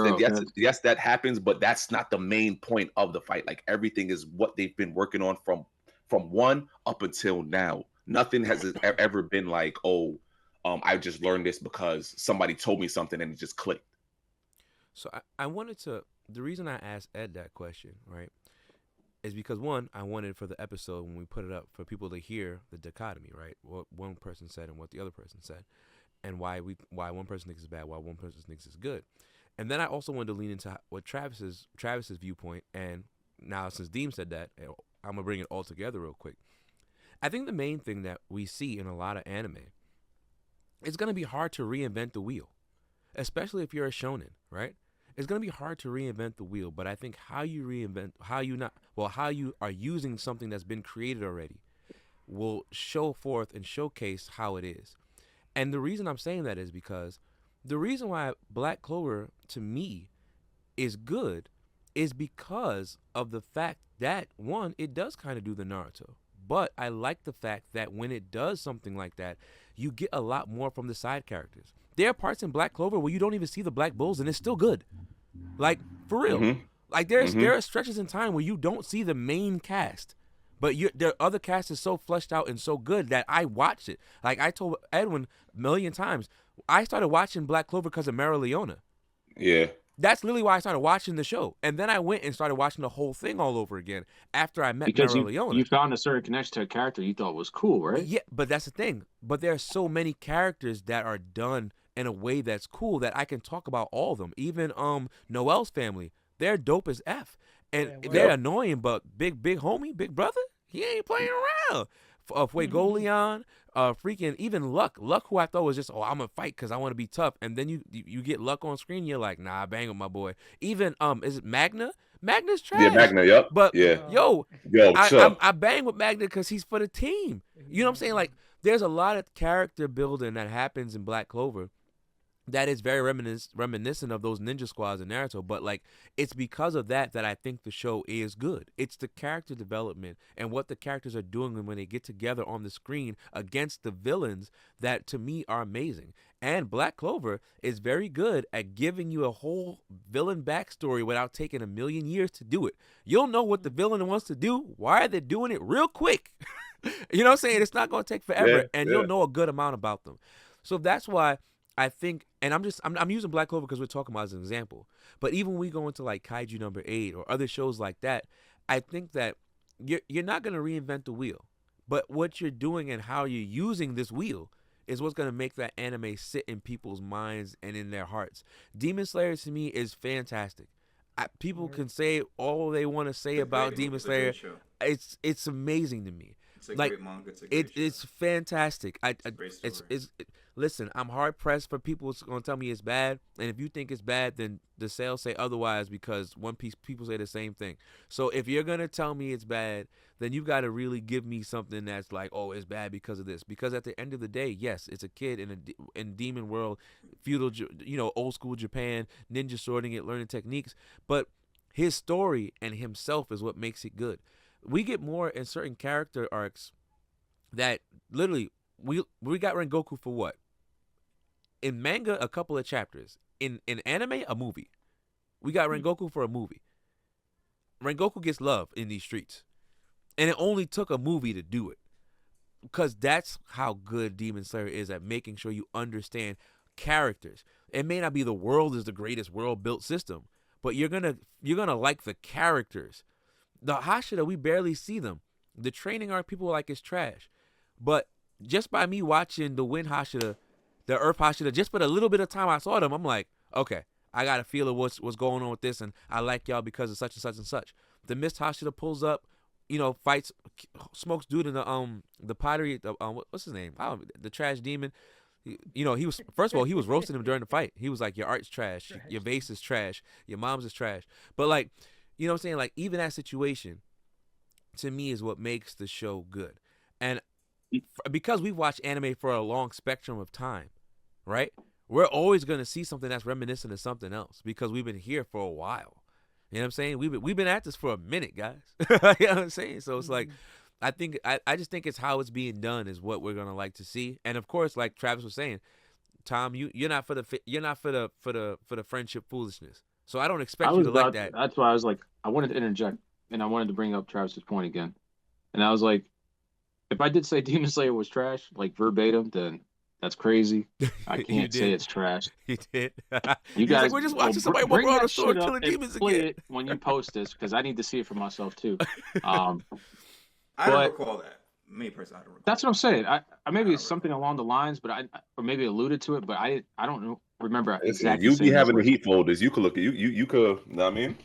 yes, that happens, but that's not the main point of the fight. Like everything is what they've been working on from one up until now. Nothing has ever been like, I just learned this because somebody told me something and it just clicked. So I wanted to, the reason I asked Ed that question, right, is because one, I wanted for the episode when we put it up for people to hear the dichotomy, right? What one person said and what the other person said, and why one person thinks it's bad, why one person thinks it's good. And then I also wanted to lean into what Travis's viewpoint. And now since Deem said that, I'm gonna bring it all together real quick. I think the main thing that we see in a lot of anime, it's gonna be hard to reinvent the wheel, especially if you're a shonen, right? It's gonna be hard to reinvent the wheel. But I think how you are using something that's been created already will show forth and showcase how it is. And the reason I'm saying that is because the reason why Black Clover, to me, is good is because of the fact that, one, it does kind of do the Naruto. But I like the fact that when it does something like that, you get a lot more from the side characters. There are parts in Black Clover where you don't even see the Black Bulls, and it's still good. Like, for real. Like, there are stretches in time where you don't see the main cast. But their other cast is so fleshed out and so good that I watched it. Like I told Edwin a million times, I started watching Black Clover because of Mara Leona. Yeah. That's literally why I started watching the show. And then I went and started watching the whole thing all over again after I met Because Mara Leona. you found a certain connection to a character you thought was cool, right? Yeah, but that's the thing. But there are so many characters that are done in a way that's cool that I can talk about all of them. Even Noel's family, they're dope as F. And Yeah, they're Yep. annoying, but big homie, big brother, he ain't playing around. Fuegoleon, freaking even Luck, who I thought was just, I'm gonna fight because I want to be tough, and then you get Luck on screen, you're like, nah, bang with my boy. Even is it Magna? Magna's trash. Yeah, Magna. Yep. But Yeah. yo, Yo, chill. I bang with Magna because he's for the team. You know what I'm saying? Like, there's a lot of character building that happens in Black Clover that is very reminiscent of those Ninja Squads in Naruto, but like it's because of that I think the show is good. It's the character development and what the characters are doing when they get together on the screen against the villains that to me are amazing. And Black Clover is very good at giving you a whole villain backstory without taking a million years to do it. You'll know what the villain wants to do. Why are they doing it real quick? You know what I'm saying? It's not going to take forever, and you'll know a good amount about them. So that's why I think, and I'm using Black Clover because we're talking about as an example. But even when we go into like Kaiju number 8 or other shows like that, I think that you're not going to reinvent the wheel. But what you're doing and how you're using this wheel is what's going to make that anime sit in people's minds and in their hearts. Demon Slayer to me is fantastic. People can say all they want to say about Demon Slayer. It's amazing to me. It's a like, great manga. It's a great show. It's fantastic. It's a great story. Listen, I'm hard pressed for people who's gonna tell me it's bad, and if you think it's bad, then the sales say otherwise because One Piece people say the same thing. So if you're gonna tell me it's bad, then you got to really give me something that's like, oh, it's bad because of this. Because at the end of the day, yes, it's a kid in demon world, feudal, old school Japan, ninja sorting it, learning techniques, but his story and himself is what makes it good. We get more in certain character arcs that literally we got Rengoku for what? In manga, a couple of chapters. In anime, a movie. We got Rengoku for a movie. Rengoku gets love in these streets. And it only took a movie to do it. Because that's how good Demon Slayer is at making sure you understand characters. It may not be the world is the greatest world built system, but you're gonna like the characters. The Hashira, we barely see them. The training arc, people like it's trash. But just by me watching the Wind Hashira, the Earth Hashira, just for the little bit of time I saw them, I'm like, okay, I got a feel of what's going on with this, and I like y'all because of such and such and such. The Mist Hashira pulls up, fights, smokes dude in the pottery. What's his name? The trash demon. He was, first of all, he was roasting him during the fight. He was like, your art's trash, your vase is trash, your mom's is trash. But like, you know what I'm saying? Like, even that situation, to me, is what makes the show good. And because we've watched anime for a long spectrum of time, right? We're always going to see something that's reminiscent of something else because we've been here for a while. You know what I'm saying? We've been at this for a minute, guys. You know what I'm saying? So it's like, I just think it's how it's being done is what we're gonna like to see. And of course, like Travis was saying, Tom, you're not for the friendship foolishness. So I don't expect you to like that. That's why I was like, I wanted to interject and I wanted to bring up Travis's point again. And I was like, if I did say Demon Slayer was trash, like verbatim, then that's crazy. I can't say it's trash. You did. You guys, like, we're just watching somebody walk bring around that the store shit up killing and demons play again. it when you post this because I need to see it for myself too. I don't recall that. Me personally, I don't recall. That's what I'm saying. I maybe it's something along the lines, but or maybe alluded to it, but I don't remember exactly. You be having the heat folders. You could look at you could. Know what I mean?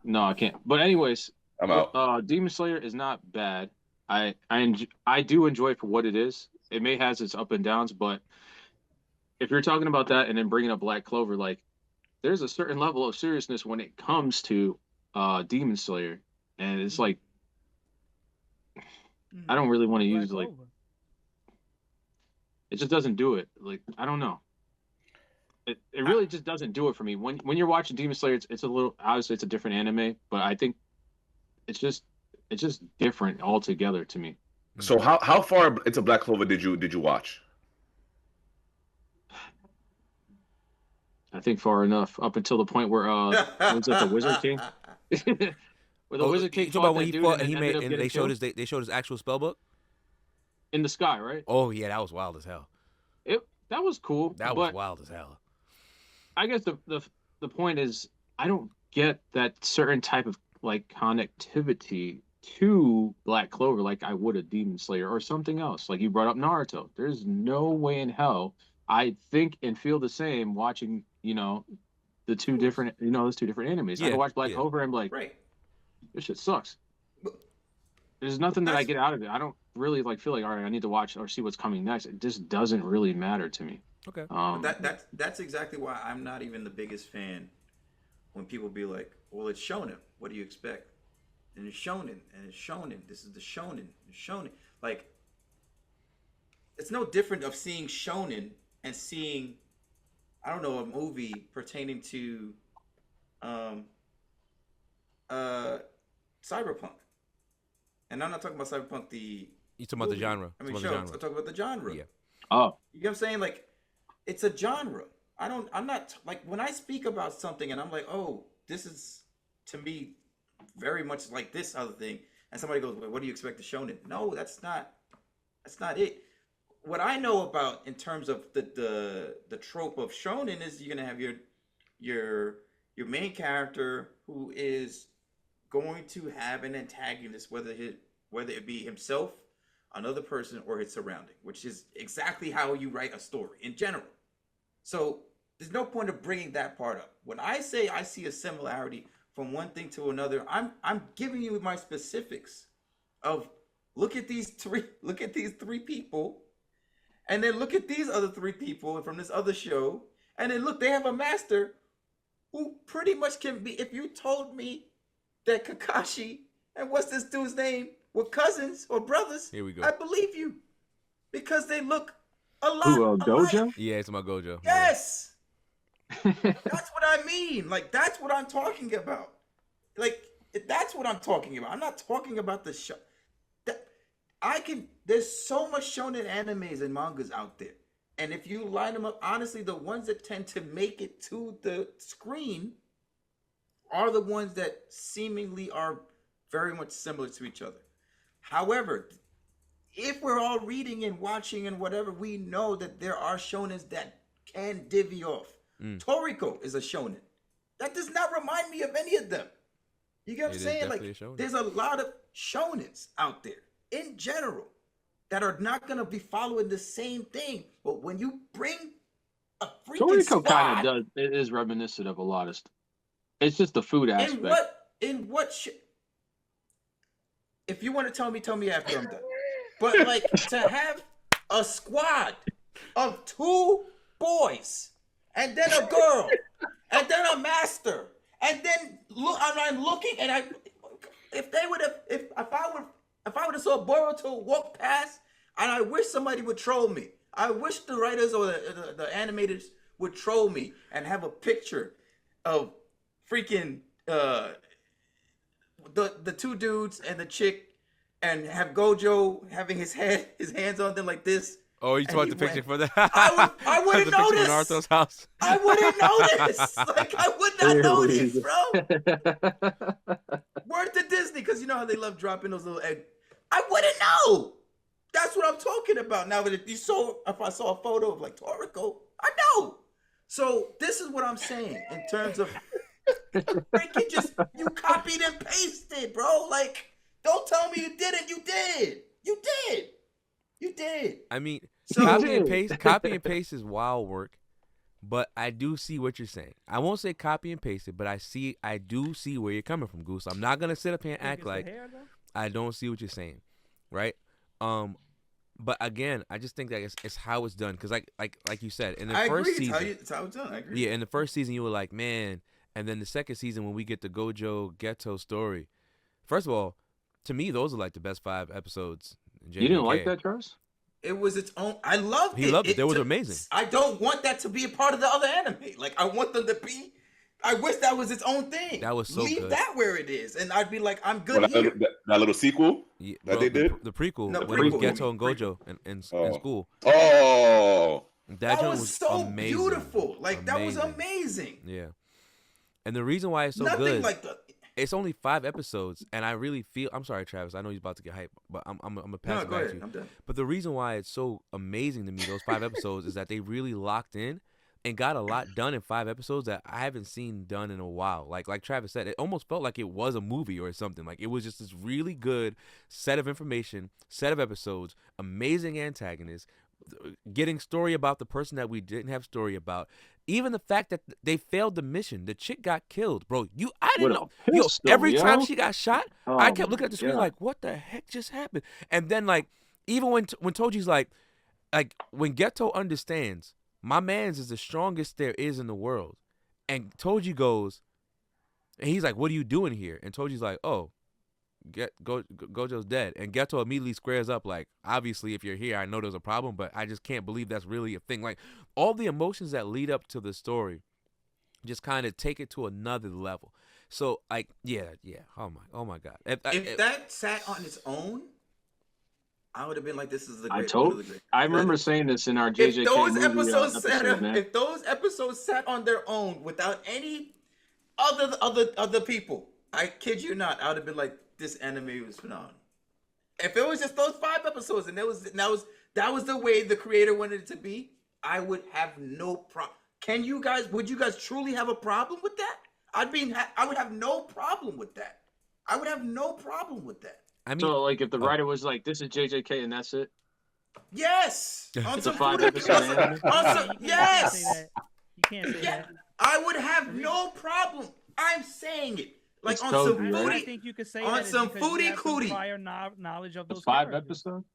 No, I can't. But anyways, I'm out. Demon Slayer is not bad. I do enjoy it for what it is. It may has its up and downs, but if you're talking about that and then bringing up Black Clover, like there's a certain level of seriousness when it comes to Demon Slayer, and it's like I don't really want to use like it just doesn't do it. Like I don't know. It really just doesn't do it for me. When you're watching Demon Slayer, it's a little obviously it's a different anime, but I think it's just different altogether to me. So how far into Black Clover did you watch? I think far enough up until the point where was it the Wizard King? where the Wizard King you talking about fought when that he dude fought and and he then made ended up and getting they showed his actual spell book. in the sky, right? Oh yeah, that was wild as hell. That was cool. That was but wild as hell. I guess the point is I don't get that certain type of like connectivity to Black Clover like I would a Demon Slayer or something else. Like you brought up Naruto. There's no way in hell I think and feel the same watching, the two different those two different animes. I Yeah, can watch Black yeah. Clover and be like, Right. this shit sucks. But There's nothing that I that's- get out of it. I don't really feel like, all right, I need to watch or see what's coming next. It just doesn't really matter to me. Okay. But that's exactly why I'm not even the biggest fan when people be like, well, it's shonen. What do you expect? And it's shonen, and it's shonen. This is the shonen. It's shonen. Like, it's no different of seeing shonen and seeing, I don't know, a movie pertaining to cyberpunk. And I'm not talking about cyberpunk, the You talking about the movie. genre? I mean, Talking show. about I'm the genre. talking about the genre. Yeah. Oh, You know what I'm saying? Like, it's a genre. I'm not, like, when I speak about something and I'm like, oh, this is, to me, very much like this other thing, and somebody goes, well, what do you expect to shonen? No, that's not it. What I know about in terms of the trope of shonen is you're gonna have your main character who is going to have an antagonist, whether it be himself, another person, or his surrounding, which is exactly how you write a story in general. So there's no point of bringing that part up. When I say I see a similarity from one thing to another, I'm giving you my specifics of look at these three people, and then look at these other three people from this other show, and then look, they have a master who pretty much can be. If you told me that Kakashi and what's this dude's name were cousins or brothers, Here we go. I believe you, because they look a lot who, alike. Dojo? Yeah, it's my Gojo. Yes. That's what I mean. Like, that's what I'm talking about. Like, that's what I'm talking about. I'm not talking about the show. There's so much shonen animes and mangas out there. And if you line them up, honestly, the ones that tend to make it to the screen are the ones that seemingly are very much similar to each other. However, if we're all reading and watching and whatever, we know that there are shonens that can divvy off. Toriko is a shonen. That does not remind me of any of them. You get what I'm It is saying? definitely Like, a shonen. there's a lot of shonens out there in general that are not going to be following the same thing. But when you bring a freaking Toriko squad, kind of does. It is reminiscent of a lot of stuff. It's just the food aspect. in what if you want to tell me after I'm done. But like, to have a squad of 2 boys and then a girl and then a master and then I'm looking and if I would have saw Boruto walk past, and I wish somebody would troll me. I wish the writers or the animators would troll me and have a picture of freaking the 2 dudes and the chick, and have Gojo having his hands on them like this. Oh, you And took he the picture went- for that? I wouldn't The picture notice. from Naruto's house. I wouldn't notice. Like, I would not notice, bro. Word to Disney, because you know how they love dropping those little eggs. I wouldn't know. That's what I'm talking about. Now, if I saw a photo of like Toriko, I know. So this is what I'm saying in terms of freaking you copied and pasted, bro. Like, don't tell me you didn't. You did. You did. You did. I mean, So- copy and paste is wild work, but I do see what you're saying. I won't say copy and paste it, but I do see where you're coming from, Goose. I'm not gonna sit up here and Think act it's the like hair, though? I don't see what you're saying, right? But again, I just think that it's how it's done, because like you said, in the I first agree. season, It's how it's done. I agree. yeah, in the first season you were like, man, and then the second season when we get the Gojo Ghetto story, first of all, to me those are like the best 5 episodes. in You didn't JJK. like that, Charles? It was its own. I loved it. He loved it. That was took- amazing. I don't want that to be a part of the other anime. Like, I want them to be. I wish that was its own thing. That was so Leave good. that where it is, and I'd be like, I'm good Well, here. that little sequel. Yeah, That bro, they did? the prequel No, when it was prequel. Ghetto and Prequel. Gojo in Oh. school. Oh, That joint was so amazing. beautiful. Like, that was Amazing. amazing. Yeah, and the reason why it's so Nothing good. like the. it's only 5 episodes, and I really feel. I'm sorry, Travis. I know he's about to get hyped, but I'm gonna pass No, it go back ahead. to you. I'm done. But the reason why it's so amazing to me, those 5 episodes, is that they really locked in and got a lot done in 5 episodes that I haven't seen done in a while. Like Travis said, it almost felt like it was a movie or something. Like it was just this really good set of information, set of episodes, amazing antagonists, getting story about the person that we didn't have story about. Even the fact that they failed the mission, the chick got killed, bro. I didn't With know. a Yo, pistol, every time yo. she got shot, Oh I kept my looking at the screen God. like, what the heck just happened? And then like, even when Toji's like when Geto understands, my man's is the strongest there is in the world, and Toji goes, and he's like, what are you doing here? And Toji's like, oh, Gojo's dead. And Geto immediately squares up like, obviously, if you're here, I know there's a problem, but I just can't believe that's really a thing. Like, all the emotions that lead up to the story just kind of take it to another level. So, like, yeah. Oh my God. If that sat on its own, I would have been like, "This is the I great." told. One of the great. I remember saying this in our If JJK those movie episodes episode, man. if those episodes sat on their own without any other people, I kid you not, I would have been like, "This anime was phenomenal." If it was just those 5 episodes and that was the way the creator wanted it to be, I would have no problem. Would you guys truly have a problem with that? I would have no problem with that. I would have no problem with that. I mean, So, like, if the writer was like, "This is JJK," and that's it. Yes. On It's a some 5 foodie- episode on some- anime. on some- You can't say yes. that. You can't say Yeah, that. I would have no problem. I'm saying it. Like It's on Toby, some right? I foodie. think you could say on that is some because you foodie have some cootie. prior knowledge of those It's 5 characters. episodes.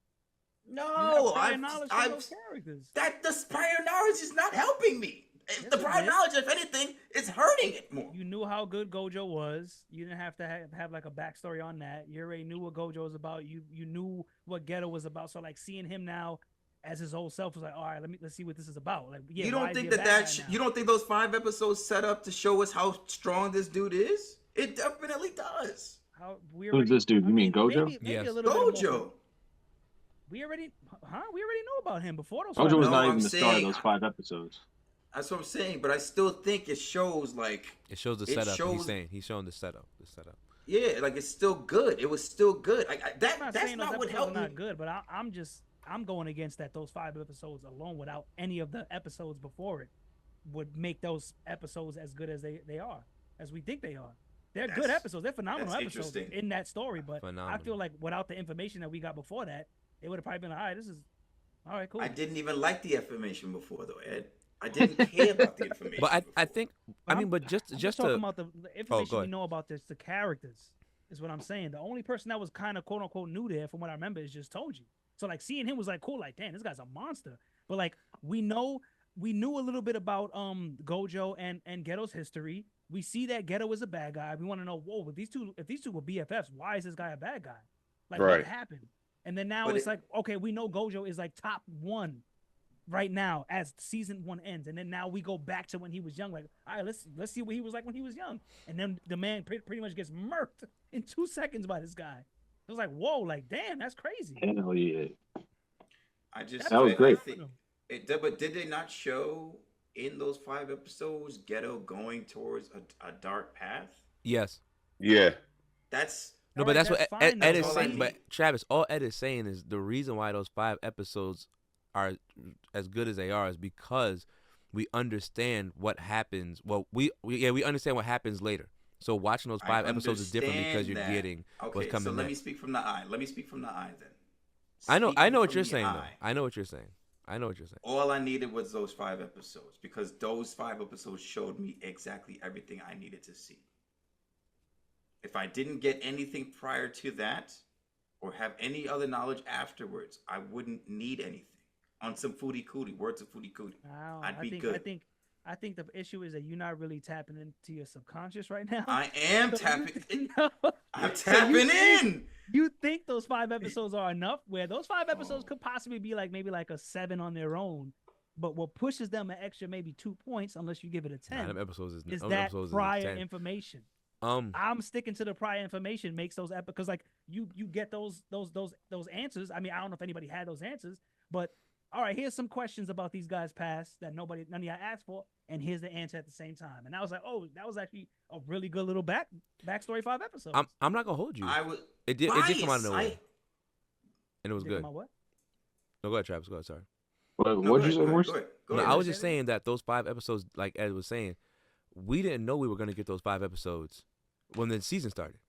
You have No, prior knowledge of I've those characters. that the prior knowledge is not helping me. Yes, The it prior is. knowledge, if anything, is hurting it more. You knew how good Gojo was. You didn't have to have like a backstory on that. You already knew what Gojo was about. You knew what Geto was about. So like seeing him now as his old self was like, all right, let's see what this is about. Like, yeah, You why don't is think he a that bad guy now? you don't think those 5 episodes set up to show us how strong this dude is? It definitely does. How we Who's this dude? You mean Gojo? Maybe Yes. a little bit more. Gojo. We already know about him before those. Gojo was No, not I'm even the star of saying- those 5 episodes. That's what I'm saying, but I still think it shows like it shows the it setup. shows- He's saying he's showing the setup. yeah, like it's still good. It was still good. I'm not That's saying those not what episodes helped are me. not good, but I'm going against that. Those 5 episodes alone, without any of the episodes before it, would make those episodes as good as they are, as we think they are. They're good That's- episodes. They're phenomenal that's episodes interesting. in that story. But I Phenomenal. feel like without the information that we got before that, it would have probably been all right. This is all right, cool. I didn't even like the information before though, Ed. I didn't care about the information. But I before. think But I mean, I'm- but just I'm just talking to about the information go we ahead. know about this, the characters is what I'm saying. The only person that was kind of quote unquote new there, from what I remember, is just Toji. So like seeing him was like cool, like damn, this guy's a monster. But like we knew a little bit about Gojo and Geto's history. We see that Geto is a bad guy. We want to know, whoa, if these two were BFFs, why is this guy a bad guy? Like Right. what happened? And then now But it's like, okay, we know Gojo is like top 1 right now as season 1 ends, and then now we go back to when he was young. Like, all right, let's see what he was like when he was young, and then the man pretty much gets murked in 2 seconds by this guy. It was like, whoa, like damn, that's crazy. Hell yeah. I just That was great. But did they not show in those 5 episodes Ghetto going towards a dark path? yes. Yeah. That's No, All but right, that's what that's Ed, fine, Ed though. is All I saying. But need. Travis, all Ed is saying is the reason why those 5 episodes are as good as they are is because we understand what happens. Well, we understand what happens later. So watching those 5 episodes is different because you're understand that. getting Okay, what's coming so let me next. speak from the eye. Let me speak from the eye then. I know Speaking what from you're the saying though. eye, I know what you're saying. All I needed was those 5 episodes because those 5 episodes showed me exactly everything I needed to see. If I didn't get anything prior to that or have any other knowledge afterwards, I wouldn't need anything. On some foodie cootie, words of foodie cootie. I'd be good. I think the issue is that you're not really tapping into your subconscious right now. I am So tapping. No. I'm So you tapping think- in. You think those 5 episodes are enough? Where those 5 episodes could possibly be like maybe like a 7 on their own, but what pushes them an extra maybe 2 points, unless you give it a 10, Them episodes is is them that episodes is prior 10. information. I'm sticking to the prior information makes those because like you get those answers. I mean, I don't know if anybody had those answers, but all right, here's some questions about these guys' past that none of y'all asked for, and here's the answer at the same time. And I was like, oh, that was actually a really good little backstory 5 episodes. I'm not gonna hold you. I was It did come out of nowhere, and it was good. What? No, go ahead, Travis. Go ahead. Sorry. What'd you say, Morris? Go No, ahead. I was just saying that those 5 episodes, like Ed was saying, we didn't know we were gonna get those 5 episodes when the season started.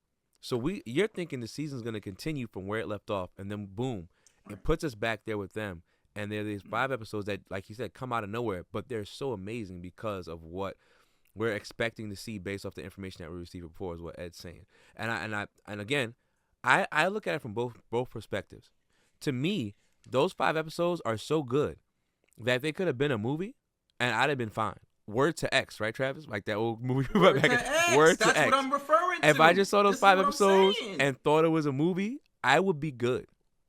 So you're thinking the season's gonna continue from where it left off, and then boom, it puts us back there with them. And there are these 5 episodes that, like he said, come out of nowhere, but they're so amazing because of what we're expecting to see based off the information that we received before, is what Ed's saying. And again, I look at it from both perspectives. To me, those 5 episodes are so good that they could have been a movie, and I'd have been fine. Word to X, right, Travis? Like that old movie. Word to X. Word That's to X. what I'm referring to. If I just saw those This is 5 what I'm episodes saying. and thought it was a movie, I would be good.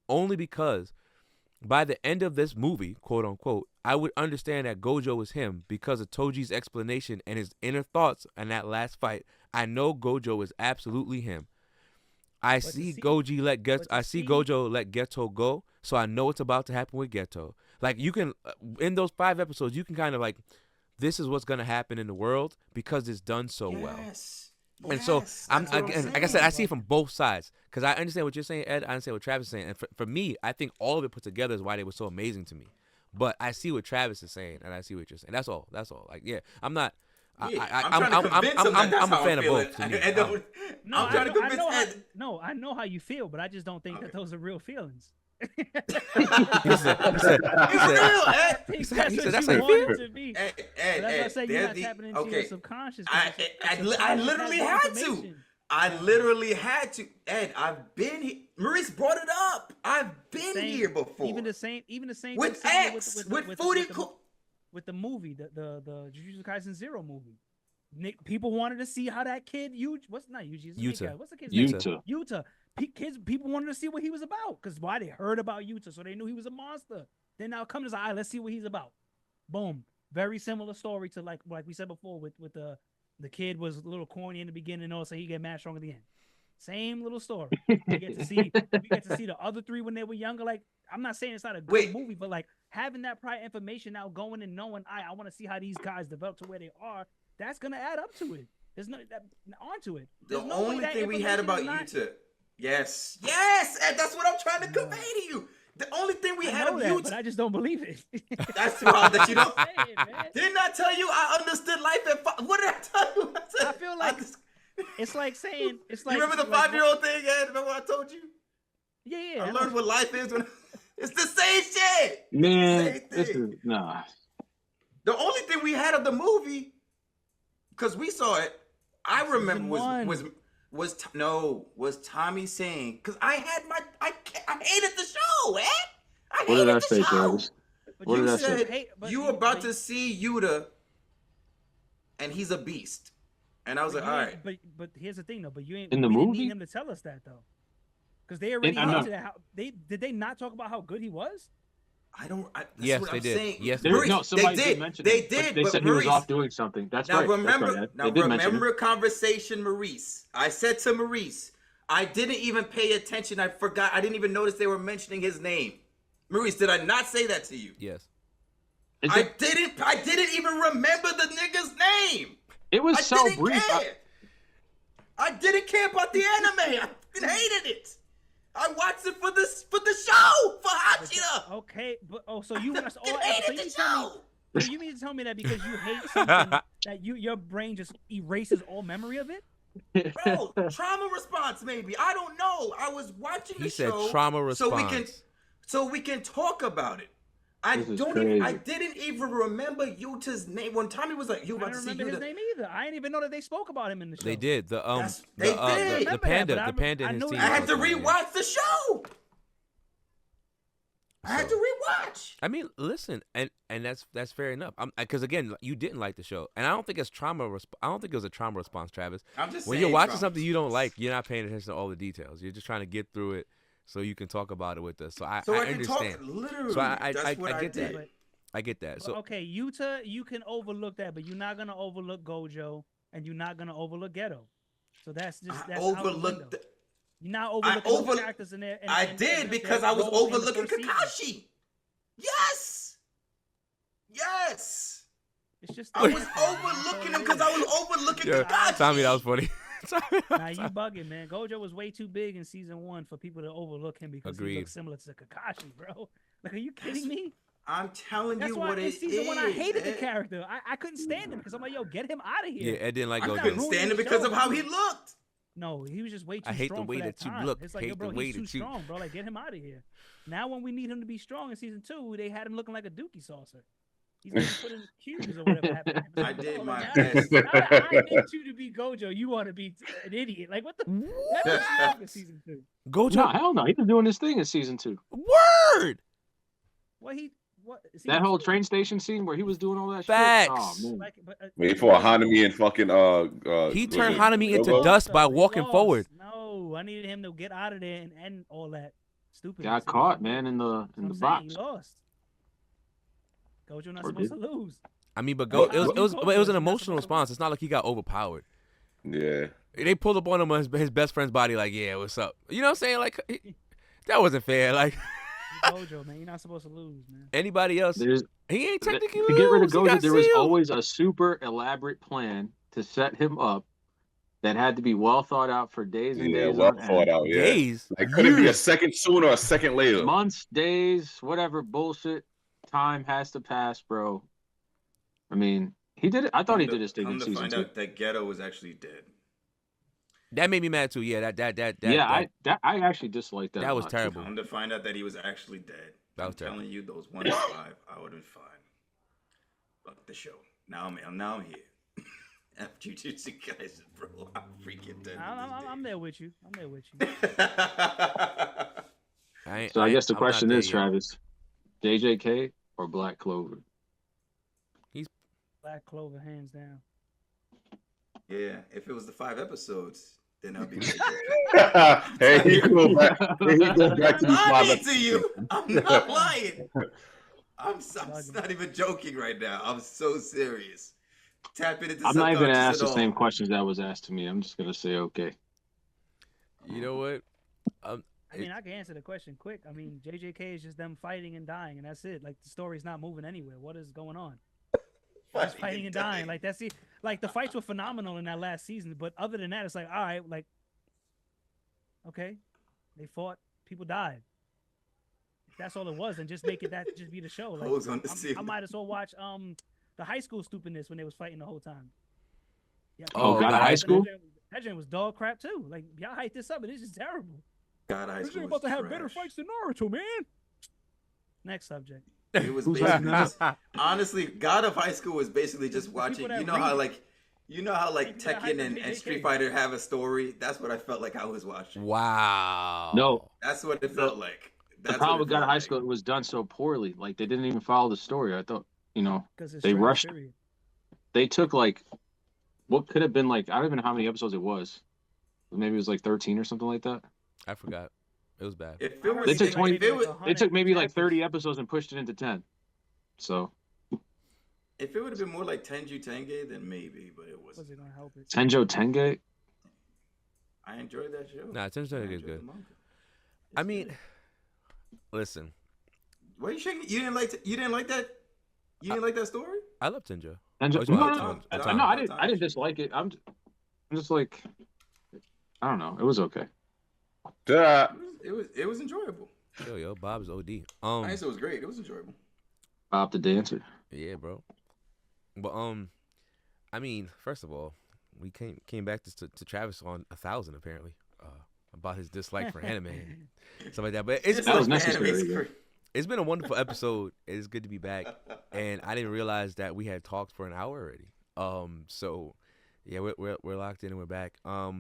Only because by the end of this movie, quote unquote, I would understand that Gojo is him because of Toji's explanation and his inner thoughts in that last fight. I know Gojo is absolutely him. I see Gojo let Geto go, so I know what's about to happen with Geto. Like, you can, in those 5 episodes, you can kind of like, this is what's gonna happen in the world because it's done so well. And so again, like I said, I see it from both sides because I understand what you're saying, Ed. I understand what Travis is saying, and for me, I think all of it put together is why they were so amazing to me. But I see what Travis is saying, and I see what you're saying. That's all. Like, yeah, I'm not. I'm a fan of both. To me. No, I'm trying to convince Ed. I know how you feel, but I just don't think that those are real feelings. He said, that's how you feel. Ed, you're not tapping into your subconscious. I literally had to. I literally had to. Ed, I've been here. Maurice brought it up. I've been here before. Even the same with X, with Foodie. With the movie, the Jujutsu Kaisen Zero movie. People wanted to see how that kid Yuta. What's the kid's name? Yuta. People wanted to see what he was about because why they heard about Yuta, so they knew he was a monster. Then now come to the let's see what he's about. Boom. Very similar story to like we said before with the kid was a little corny in the beginning, and also he get mad strong at the end. Same little story. We get to see the other 3 when they were younger. Like, I'm not saying it's not a good movie, but like having that prior information now going and knowing I want to see how these guys develop to where they are. That's gonna add up to it. There's no onto it. The only thing we had about Yuta. Yes, and that's what I'm trying to convey to you. The only thing we had of Yuta, but I just don't believe it. That's why that you don't. Didn't I tell you I understood life at 5? What did I tell you? I feel like it's like saying it's like. You remember the 5-year-old thing, Ed? Remember what I told you? Yeah. I learned what life is when it's the same shit. Man, this is nah. The only thing we had of the movie, because we saw it, I remember was Tommy saying, because I hated the show, Ed. What did I say, Travis? What did I say? You were about to see Yuta, and he's a beast. And I was like, all right. But here's the thing, though. But you ain't in the movie. Didn't need him to tell us that though, because they already hinted at how did they not talk about how good he was? Yes, they did. Saying. Yes, somebody did mention They it, did. They said Maurice, he was off doing something. That's now right. Remember, remember conversation, Maurice. I said to Maurice, I didn't even pay attention. I forgot. I didn't even notice they were mentioning his name. Maurice, did I not say that to you? Yes. I didn't even remember the nigga's name. It was so brief. I didn't care about the anime. I hated it. I watched it for the show for Hashira. Okay, but so you watched all episodes. So you mean to tell me that because you hate something that your brain just erases all memory of it? Bro, trauma response maybe. I don't know. I was watching the show. He said trauma response. So we can talk about it. I didn't even remember Yuta's name when Tommy was like, "You about to see Yuta?" I don't remember his name either. I didn't even know that they spoke about him in the show. They did. The panda and his team. I had to rewatch the show. I had to rewatch. I mean, listen, and that's fair enough. Because again, you didn't like the show, and I don't think it's trauma. I don't think it was a trauma response, Travis. I'm just when saying, you're watching something you don't like, you're not paying attention to all the details. You're just trying to get through it so you can talk about it with us. So I understand. Talk, literally. So I get that. I get that. So okay, Yuta, you can overlook that, but you're not gonna overlook Gojo, and you're not gonna overlook Geto. So that's overlooked. You're not overlooking the characters in there. I did because I was overlooking Kakashi. Yes. Yes. It's just I the was intro, man. overlooking That's him because all I it was is. overlooking Yeah, Kakashi. Tommy, that was funny. Nah, you bugging, man. Gojo was way too big in season 1 for people to overlook him because he Agreed. looks similar to Kakashi, bro. Like, are you kidding me? I'm telling That's you why what in it season 1 I is, hated the Ed. character. I couldn't stand him because I'm like, yo, get him out of Yeah, here. Ed didn't like I Gojo. couldn't stand him because of how he looked. No, he was just way too I hate the strong way for that that you time. look. It's like, yo, Hate bro, the way he's too that you- strong, bro. Like, get him out of here. Now, when we need him to be strong in season 2, they had him looking like a dookie saucer. He's getting put in cubes or whatever happened. to him. I did Like, my now- best. Now that I need you to be Gojo, you want to be an idiot. Like, what the? That was strong in season 2. Gojo. No, hell no. He was doing his thing in season 2. Word. What he? What? That season whole 2? train station scene where he was doing all that Facts. shit. Oh, man. Like, but, Wait for Hanami and fucking He was turned it Hanami into Gogo? dust by They walking lost. forward. No, I needed him to get out of there and end all that stupid. Got caught, man, in the box. He lost. Gojo not Or supposed did. to lose. I mean, but Well, it was Gojo an is not emotional supposed to response. It's not like he got overpowered. Yeah. They pulled up on him on his best friend's body, like, yeah, what's up? You know what I'm saying? Like, that wasn't fair. Like, Gojo, man, you're not supposed to lose, man. anybody else, There's he ain't technically to get rid of lose. He Gojo, got there was sealed. always a super elaborate plan to set him up that had to be well thought out for days and Yeah, days well on thought end. out. Yeah. Days, Like, could it be a years. second sooner or a second later? Months, days, whatever bullshit. Time has to pass, bro. I mean, he did it. I thought he did his thing in Come to season find 2. out that Ghetto was actually dead. That made me mad too. Yeah, that Yeah, I actually disliked that. that a was lot, too. terrible. Come to find out that he was actually dead. That was I'm terrible. telling you, those 1 to 5, I would have been fine. Fuck the show. Now I'm here. After Jujutsu Kaisen, bro, I'm freaking dead. I'm there with you. I'm there with you. So I guess the I'm not question there is, yet. Travis, JJK or Black Clover? Black Clover, hands down. Yeah, if it was the 5 episodes, then I'd be. Hey, he go back. Hey, he go back to I'm these five lying to you. I'm not lying. I'm Bugging. not even joking right now. I'm so serious. Tap into I'm not even gonna ask the subconscious at same all. questions that was asked to me. I'm just gonna say okay. You know what? I mean, I can answer the question quick. I mean, JJK is just them fighting and dying, and that's it. Like, the story's not moving anywhere. What is going on? Just fighting and dying. Like, that's it. Like, the fights were phenomenal in that last season, but other than that, it's like, all right, like, okay, they fought, people died. If that's all it was, and just make it that, just be the show. Like, Hoes on the ceiling. I might as well watch the high school stupidness when they was fighting the whole time. Yeah, Oh, people God, died, high and school? That joint was dog crap too. Like, y'all hyped this up, and it's just terrible. God, High This School ain't was about to have better trash. fights than Naruto, man. Next subject. It was Who's basically that? just, honestly, God of High School was basically just The people watching. that You know how read. like, People that hype Tekken on and JJK. Street Fighter have a story. That's what I felt like I was watching. Wow. No, That's what it felt like. the That's problem what with it God felt of High like. School, it was done so poorly. Like they didn't even follow the story. I thought, Because it's They trash, rushed- period. they took like what could have been like, I don't even know how many episodes it was. Maybe it was like 13 or something like that. I forgot. It was bad. If I it heard was, They they took did 20 maybe like if 100 They took maybe like 30 chapters. episodes and pushed it into 10. So it would have been more like Tenju Tenge, then maybe, but it wasn't. Was it gonna help it? Tenjo Tenge, I enjoyed that show. Nah, Tenju I Tenge is enjoyed good. the manga. I It's mean, good. listen, Why are you shaking? You didn't like that? You didn't like that story? I love Tenjo. Tenjo. Oh, you No, want no, At no, times. no, I didn't dislike it. I'm just like, I don't know. It was okay. Duh. It was enjoyable. Yo, Bob's OD. I didn't say it was great. It was enjoyable. Bob the Dancer. Yeah, bro. But I mean, first of all, we came back to Travis on 1,000 apparently about his dislike for anime and stuff like that. But it's That was Dislike necessary, anime's yeah. great. it's been a wonderful episode. It's good to be back, and I didn't realize that we had talked for an hour already. So yeah, we're locked in and we're back.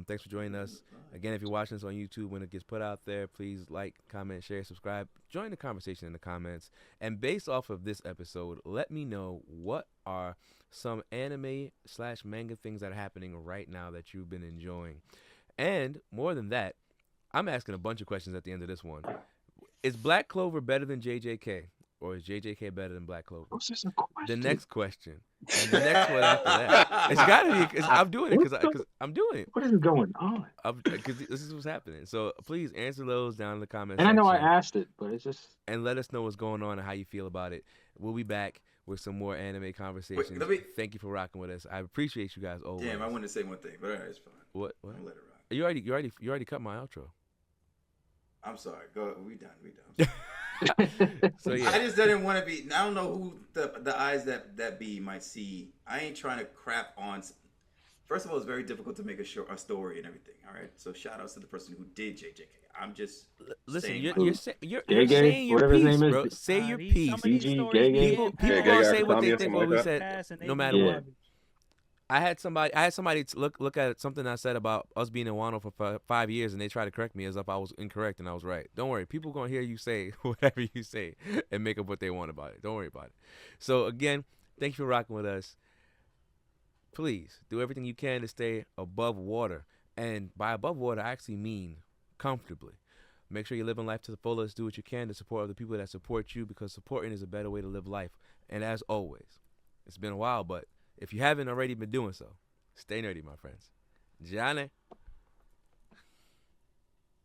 Thanks for joining us again. If you're watching this on YouTube, when it gets put out there, please like, comment, share, subscribe, join the conversation in the comments. And based off of this episode, let me know what are some anime/manga things that are happening right now that you've been enjoying. And more than that, I'm asking a bunch of questions at the end of this one. Is Black Clover better than JJK? or is JJK better than Black Clover? What's this a question? The next question, and the next one after that. It's gotta be. I'm doing it because I'm doing it. What is going on? Because this is what's happening. So please answer those down in the comments And I know I section, asked it, but it's just and let us know what's going on and how you feel about it. We'll be back with some more anime conversations. Thank you for rocking with us. I appreciate you guys always. Damn, I wanted to say one thing, but all right, it's fine. What? I'll let it rock. You already cut my outro. I'm sorry. Go. We done. So yeah. I just didn't want to be. I don't know who the eyes that be might see. I ain't trying to crap on. First of all, it's very difficult to make a story and everything. All right. So shout outs to the person who did JJK. I'm just listen. saying You're saying Gay, your whatever his piece, name is. bro. Say your piece. CG, Gay. People Gay gonna say guy, what they Tommy, think. What we something said, no matter Yeah. what. I had somebody look at something I said about us being in Wano for 5 years, and they tried to correct me as if I was incorrect and I was right. Don't worry, people gonna hear you say whatever you say and make up what they want about it. Don't worry about it. So again, thank you for rocking with us. Please do everything you can to stay above water, and by above water, I actually mean comfortably. Make sure you're living life to the fullest. Do what you can to support other people that support you, because supporting is a better way to live life. And as always, it's been a while, but if you haven't already been doing so, stay nerdy, my friends. Johnny.